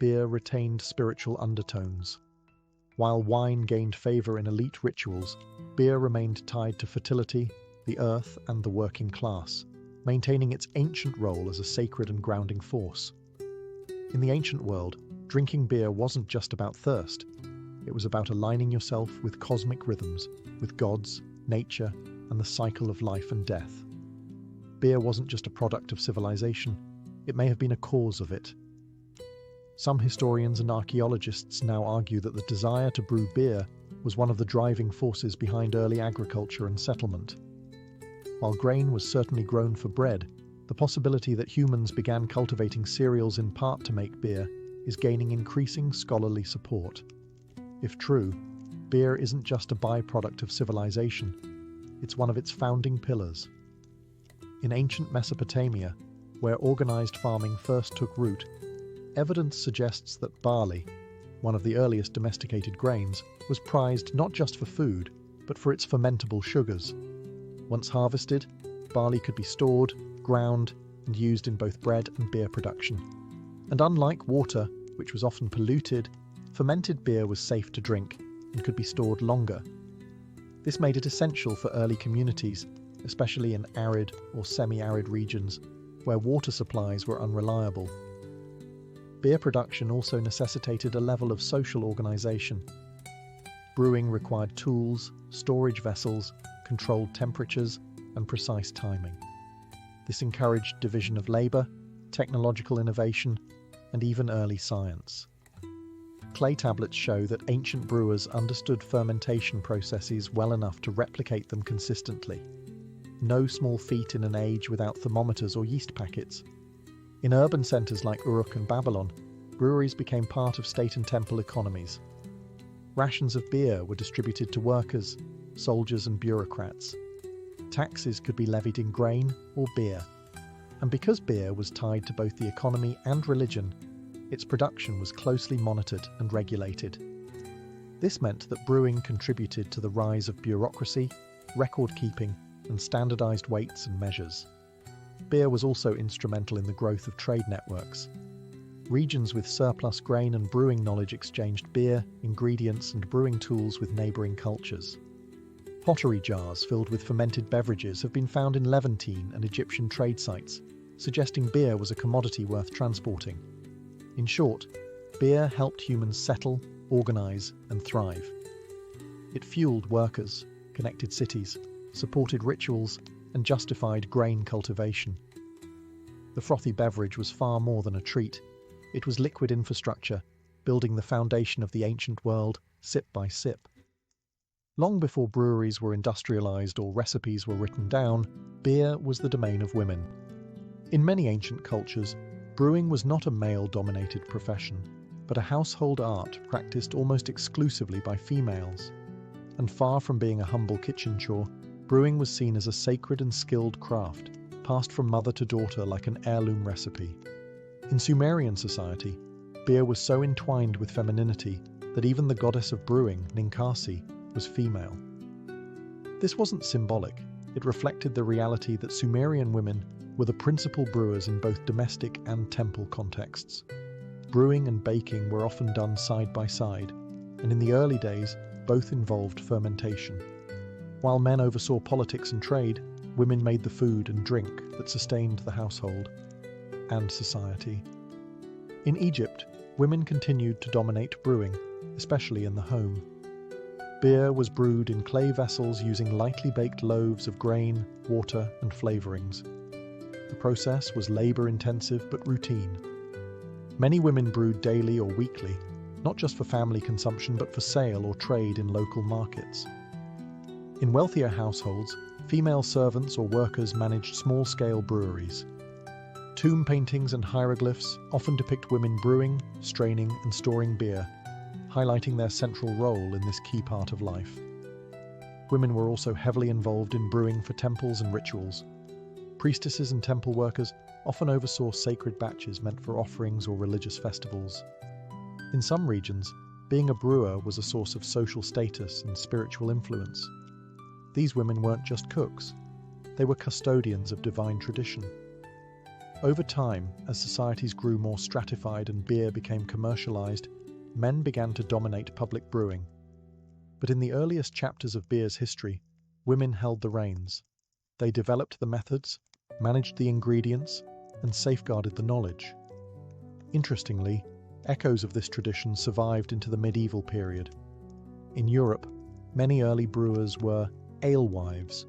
beer retained spiritual undertones. While wine gained favor in elite rituals, beer remained tied to fertility, the earth, and the working class, maintaining its ancient role as a sacred and grounding force. In the ancient world, drinking beer wasn't just about thirst. It was about aligning yourself with cosmic rhythms, with gods, nature, and the cycle of life and death. Beer wasn't just a product of civilization, it may have been a cause of it. Some historians and archaeologists now argue that the desire to brew beer was one of the driving forces behind early agriculture and settlement. While grain was certainly grown for bread, the possibility that humans began cultivating cereals in part to make beer is gaining increasing scholarly support. If true, beer isn't just a byproduct of civilization, it's one of its founding pillars. In ancient Mesopotamia, where organized farming first took root, evidence suggests that barley, one of the earliest domesticated grains, was prized not just for food, but for its fermentable sugars. Once harvested, barley could be stored, ground, and used in both bread and beer production. And unlike water, which was often polluted, fermented beer was safe to drink and could be stored longer. This made it essential for early communities, especially in arid or semi-arid regions where water supplies were unreliable. Beer production also necessitated a level of social organization. Brewing required tools, storage vessels, controlled temperatures, and precise timing. This encouraged division of labor, technological innovation, and even early science. Clay tablets show that ancient brewers understood fermentation processes well enough to replicate them consistently. No small feat in an age without thermometers or yeast packets. In urban centers like Uruk and Babylon, breweries became part of state and temple economies. Rations of beer were distributed to workers, soldiers, and bureaucrats. Taxes could be levied in grain or beer. And because beer was tied to both the economy and religion, its production was closely monitored and regulated. This meant that brewing contributed to the rise of bureaucracy, record-keeping, and standardized weights and measures. Beer was also instrumental in the growth of trade networks. Regions with surplus grain and brewing knowledge exchanged beer, ingredients, and brewing tools with neighboring cultures. Pottery jars filled with fermented beverages have been found in Levantine and Egyptian trade sites, suggesting beer was a commodity worth transporting. In short, beer helped humans settle, organize, and thrive. It fueled workers, connected cities, supported rituals, and justified grain cultivation. The frothy beverage was far more than a treat. It was liquid infrastructure, building the foundation of the ancient world, sip by sip. Long before breweries were industrialized or recipes were written down, beer was the domain of women. In many ancient cultures, brewing was not a male-dominated profession, but a household art practiced almost exclusively by females. And far from being a humble kitchen chore, brewing was seen as a sacred and skilled craft, passed from mother to daughter like an heirloom recipe. In Sumerian society, beer was so entwined with femininity that even the goddess of brewing, Ninkasi, was female. This wasn't symbolic, it reflected the reality that Sumerian women were the principal brewers in both domestic and temple contexts. Brewing and baking were often done side by side, and in the early days, both involved fermentation. While men oversaw politics and trade, women made the food and drink that sustained the household and society. In Egypt, women continued to dominate brewing, especially in the home. Beer was brewed in clay vessels using lightly baked loaves of grain, water, and flavorings. The process was labor-intensive but routine. Many women brewed daily or weekly, not just for family consumption but for sale or trade in local markets. In wealthier households, female servants or workers managed small-scale breweries. Tomb paintings and hieroglyphs often depict women brewing, straining, and storing beer, highlighting their central role in this key part of life. Women were also heavily involved in brewing for temples and rituals. Priestesses and temple workers often oversaw sacred batches meant for offerings or religious festivals. In some regions, being a brewer was a source of social status and spiritual influence. These women weren't just cooks, they were custodians of divine tradition. Over time, as societies grew more stratified and beer became commercialized, men began to dominate public brewing. But in the earliest chapters of beer's history, women held the reins. They developed the methods, managed the ingredients, and safeguarded the knowledge. Interestingly, echoes of this tradition survived into the medieval period. In Europe, many early brewers were alewives,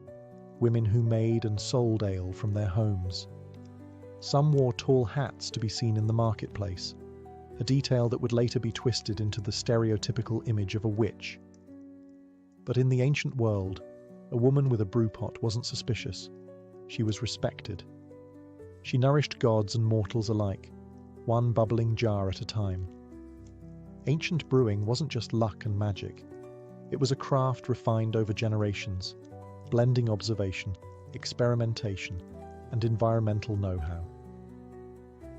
women who made and sold ale from their homes. Some wore tall hats to be seen in the marketplace, a detail that would later be twisted into the stereotypical image of a witch. But in the ancient world, a woman with a brewpot wasn't suspicious. She was respected. She nourished gods and mortals alike, one bubbling jar at a time. Ancient brewing wasn't just luck and magic. It was a craft refined over generations, blending observation, experimentation, and environmental know-how.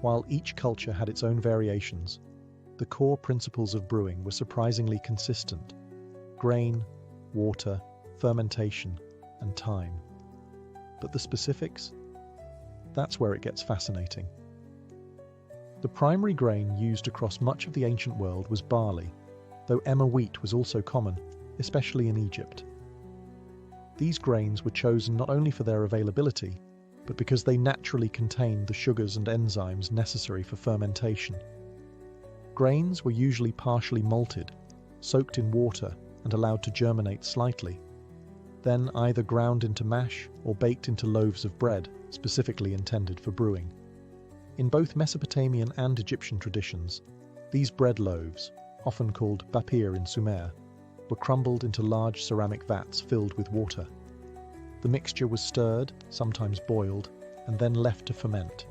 While each culture had its own variations, the core principles of brewing were surprisingly consistent: grain, water, fermentation, and time. But the specifics? That's where it gets fascinating. The primary grain used across much of the ancient world was barley, though emmer wheat was also common, especially in Egypt. These grains were chosen not only for their availability, but because they naturally contained the sugars and enzymes necessary for fermentation. Grains were usually partially malted, soaked in water, and allowed to germinate slightly, then either ground into mash or baked into loaves of bread, specifically intended for brewing. In both Mesopotamian and Egyptian traditions, these bread loaves, often called bapir in Sumer, were crumbled into large ceramic vats filled with water. The mixture was stirred, sometimes boiled, and then left to ferment.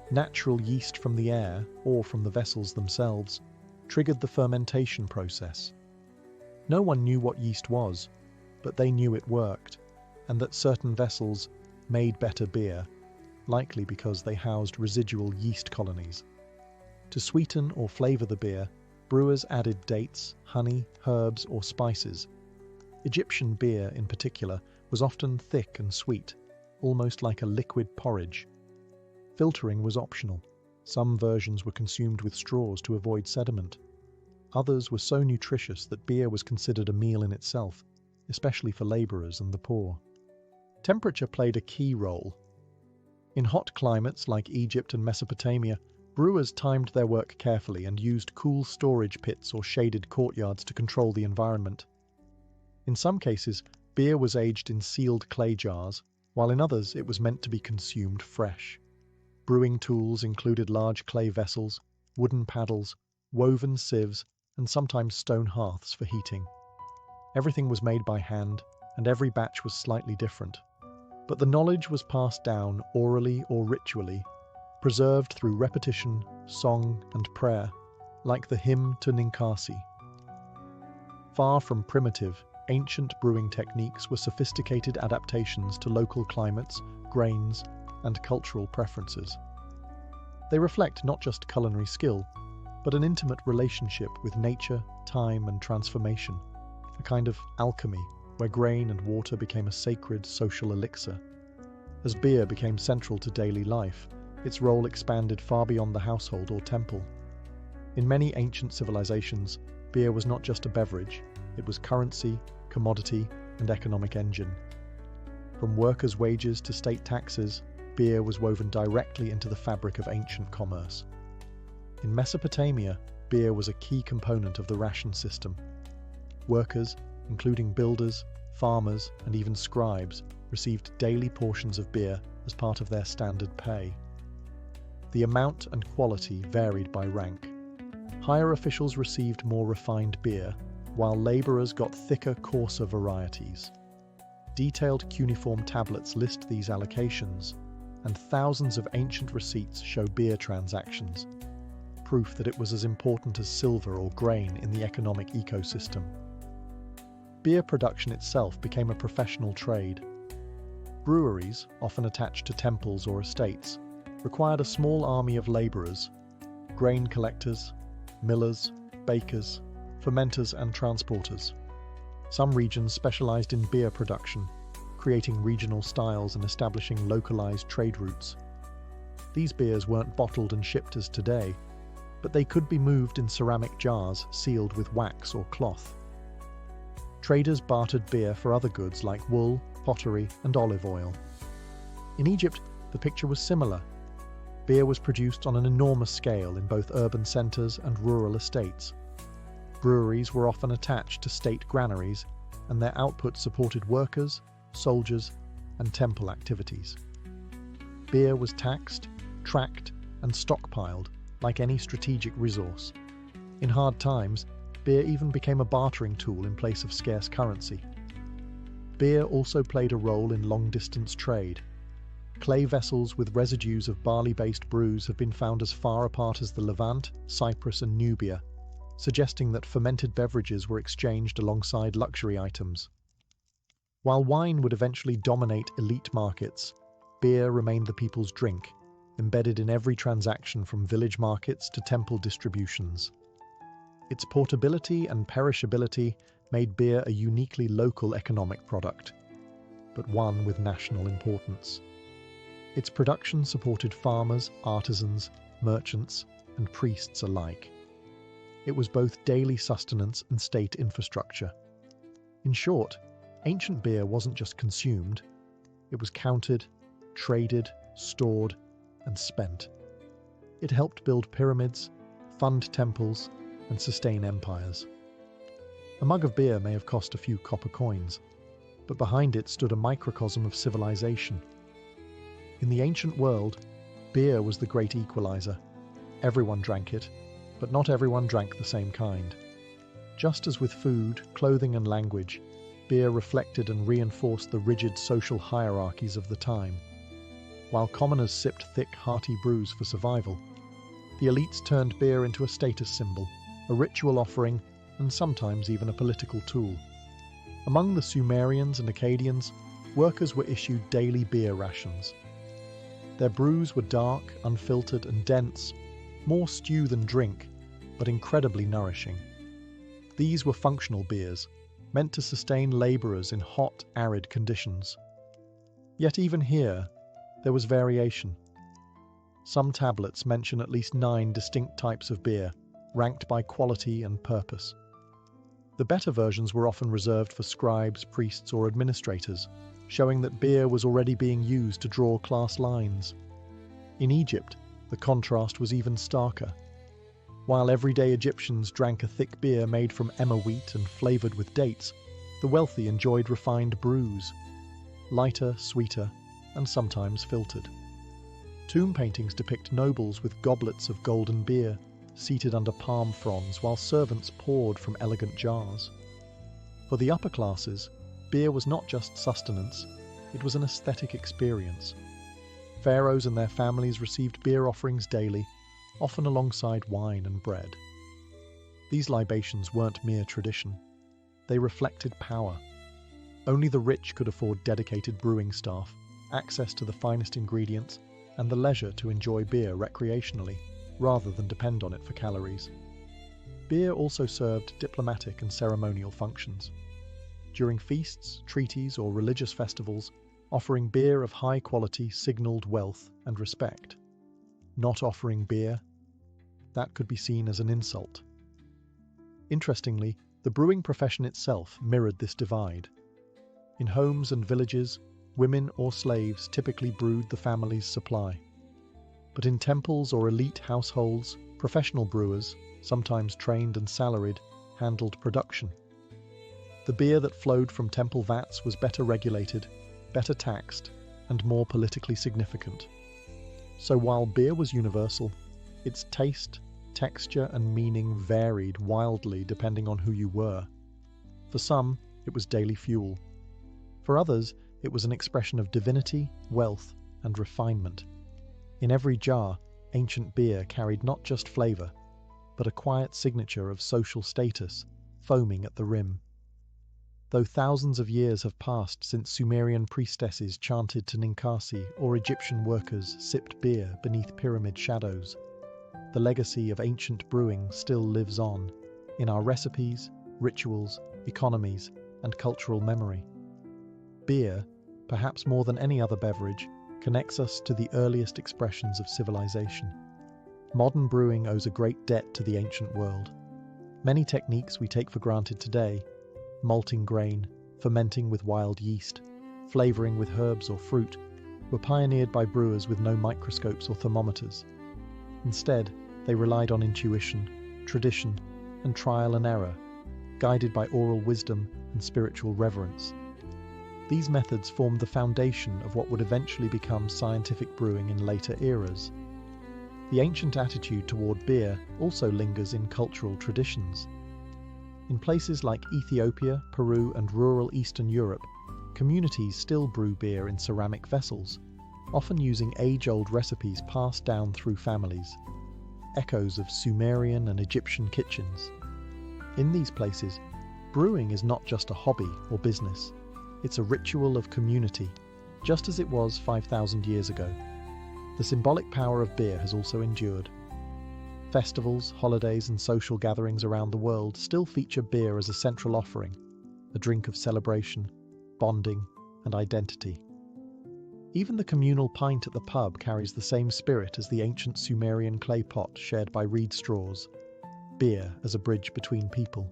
Natural yeast from the air, or from the vessels themselves, triggered the fermentation process. No one knew what yeast was, but they knew it worked, and that certain vessels made better beer, likely because they housed residual yeast colonies. To sweeten or flavour the beer, brewers added dates, honey, herbs, or spices. Egyptian beer, in particular, was often thick and sweet, almost like a liquid porridge. Filtering was optional. Some versions were consumed with straws to avoid sediment. Others were so nutritious that beer was considered a meal in itself, especially for labourers and the poor. Temperature played a key role. In hot climates like Egypt and Mesopotamia, brewers timed their work carefully and used cool storage pits or shaded courtyards to control the environment. In some cases, beer was aged in sealed clay jars, while in others it was meant to be consumed fresh. Brewing tools included large clay vessels, wooden paddles, woven sieves, and sometimes stone hearths for heating. Everything was made by hand, and every batch was slightly different. But the knowledge was passed down orally or ritually, preserved through repetition, song, and prayer, like the hymn to Ninkasi. Far from primitive, ancient brewing techniques were sophisticated adaptations to local climates, grains, and cultural preferences. They reflect not just culinary skill, but an intimate relationship with nature, time, and transformation, a kind of alchemy where grain and water became a sacred social elixir. As beer became central to daily life, its role expanded far beyond the household or temple. In many ancient civilizations, beer was not just a beverage, it was currency, commodity, and economic engine. From workers' wages to state taxes, beer was woven directly into the fabric of ancient commerce. In Mesopotamia, beer was a key component of the ration system. Workers, including builders, farmers, and even scribes, received daily portions of beer as part of their standard pay. The amount and quality varied by rank. Higher officials received more refined beer, while labourers got thicker, coarser varieties. Detailed cuneiform tablets list these allocations, and thousands of ancient receipts show beer transactions, proof that it was as important as silver or grain in the economic ecosystem. Beer production itself became a professional trade. Breweries, often attached to temples or estates, required a small army of labourers, grain collectors, millers, bakers, fermenters and transporters. Some regions specialised in beer production, creating regional styles and establishing localised trade routes. These beers weren't bottled and shipped as today, but they could be moved in ceramic jars sealed with wax or cloth. Traders bartered beer for other goods like wool, pottery, and olive oil. In Egypt, the picture was similar. Beer was produced on an enormous scale in both urban centres and rural estates. Breweries were often attached to state granaries, and their output supported workers, soldiers, and temple activities. Beer was taxed, tracked, and stockpiled like any strategic resource. In hard times, beer even became a bartering tool in place of scarce currency. Beer also played a role in long-distance trade. Clay vessels with residues of barley-based brews have been found as far apart as the Levant, Cyprus, and Nubia, suggesting that fermented beverages were exchanged alongside luxury items. While wine would eventually dominate elite markets, beer remained the people's drink, embedded in every transaction from village markets to temple distributions. Its portability and perishability made beer a uniquely local economic product, but one with national importance. Its production supported farmers, artisans, merchants, and priests alike. It was both daily sustenance and state infrastructure. In short, ancient beer wasn't just consumed, it was counted, traded, stored, and spent. It helped build pyramids, fund temples, and sustain empires. A mug of beer may have cost a few copper coins, but behind it stood a microcosm of civilization. In the ancient world, beer was the great equalizer. Everyone drank it, but not everyone drank the same kind. Just as with food, clothing and language, beer reflected and reinforced the rigid social hierarchies of the time. While commoners sipped thick, hearty brews for survival, the elites turned beer into a status symbol, a ritual offering, and sometimes even a political tool. Among the Sumerians and Akkadians, workers were issued daily beer rations. Their brews were dark, unfiltered, and dense, more stew than drink, but incredibly nourishing. These were functional beers, meant to sustain labourers in hot, arid conditions. Yet even here, there was variation. Some tablets mention at least 9 distinct types of beer, ranked by quality and purpose. The better versions were often reserved for scribes, priests, or administrators, showing that beer was already being used to draw class lines. In Egypt, the contrast was even starker. While everyday Egyptians drank a thick beer made from emmer wheat and flavoured with dates, the wealthy enjoyed refined brews, lighter, sweeter, and sometimes filtered. Tomb paintings depict nobles with goblets of golden beer, seated under palm fronds while servants poured from elegant jars. For the upper classes, beer was not just sustenance, it was an aesthetic experience. Pharaohs and their families received beer offerings daily, often alongside wine and bread. These libations weren't mere tradition. They reflected power. Only the rich could afford dedicated brewing staff, access to the finest ingredients, and the leisure to enjoy beer recreationally, rather than depend on it for calories. Beer also served diplomatic and ceremonial functions. During feasts, treaties, or religious festivals, offering beer of high quality signalled wealth and respect. Not offering beer, that could be seen as an insult. Interestingly, the brewing profession itself mirrored this divide. In homes and villages, women or slaves typically brewed the family's supply. But in temples or elite households, professional brewers, sometimes trained and salaried, handled production. The beer that flowed from temple vats was better regulated, better taxed, and more politically significant. So while beer was universal, its taste, texture, and meaning varied wildly depending on who you were. For some, it was daily fuel. For others, it was an expression of divinity, wealth, and refinement. In every jar, ancient beer carried not just flavour, but a quiet signature of social status, foaming at the rim. Though thousands of years have passed since Sumerian priestesses chanted to Ninkasi or Egyptian workers sipped beer beneath pyramid shadows, the legacy of ancient brewing still lives on, in our recipes, rituals, economies, and cultural memory. Beer, perhaps more than any other beverage, connects us to the earliest expressions of civilization. Modern brewing owes a great debt to the ancient world. Many techniques we take for granted today, malting grain, fermenting with wild yeast, flavouring with herbs or fruit, were pioneered by brewers with no microscopes or thermometers. Instead, they relied on intuition, tradition, and trial and error, guided by oral wisdom and spiritual reverence. These methods formed the foundation of what would eventually become scientific brewing in later eras. The ancient attitude toward beer also lingers in cultural traditions. In places like Ethiopia, Peru, and rural Eastern Europe, communities still brew beer in ceramic vessels, often using age-old recipes passed down through families, echoes of Sumerian and Egyptian kitchens. In these places, brewing is not just a hobby or business, it's a ritual of community, just as it was 5,000 years ago. The symbolic power of beer has also endured. Festivals, holidays, and social gatherings around the world still feature beer as a central offering, a drink of celebration, bonding, and identity. Even the communal pint at the pub carries the same spirit as the ancient Sumerian clay pot shared by reed straws, beer as a bridge between people.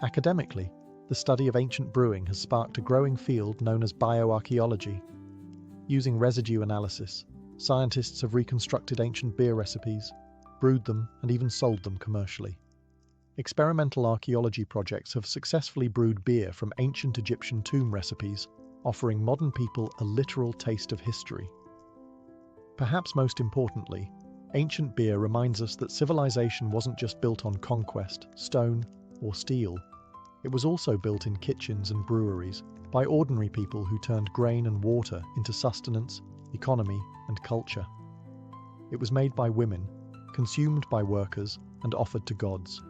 Academically, the study of ancient brewing has sparked a growing field known as bioarchaeology. Using residue analysis, scientists have reconstructed ancient beer recipes, brewed them, and even sold them commercially. Experimental archaeology projects have successfully brewed beer from ancient Egyptian tomb recipes, offering modern people a literal taste of history. Perhaps most importantly, ancient beer reminds us that civilization wasn't just built on conquest, stone, or steel. It was also built in kitchens and breweries by ordinary people who turned grain and water into sustenance, economy, and culture. It was made by women, consumed by workers, and offered to gods.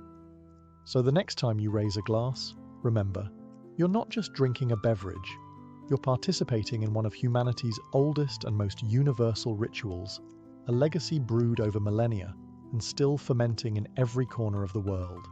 So the next time you raise a glass, remember, you're not just drinking a beverage, you're participating in one of humanity's oldest and most universal rituals, a legacy brewed over millennia and still fermenting in every corner of the world.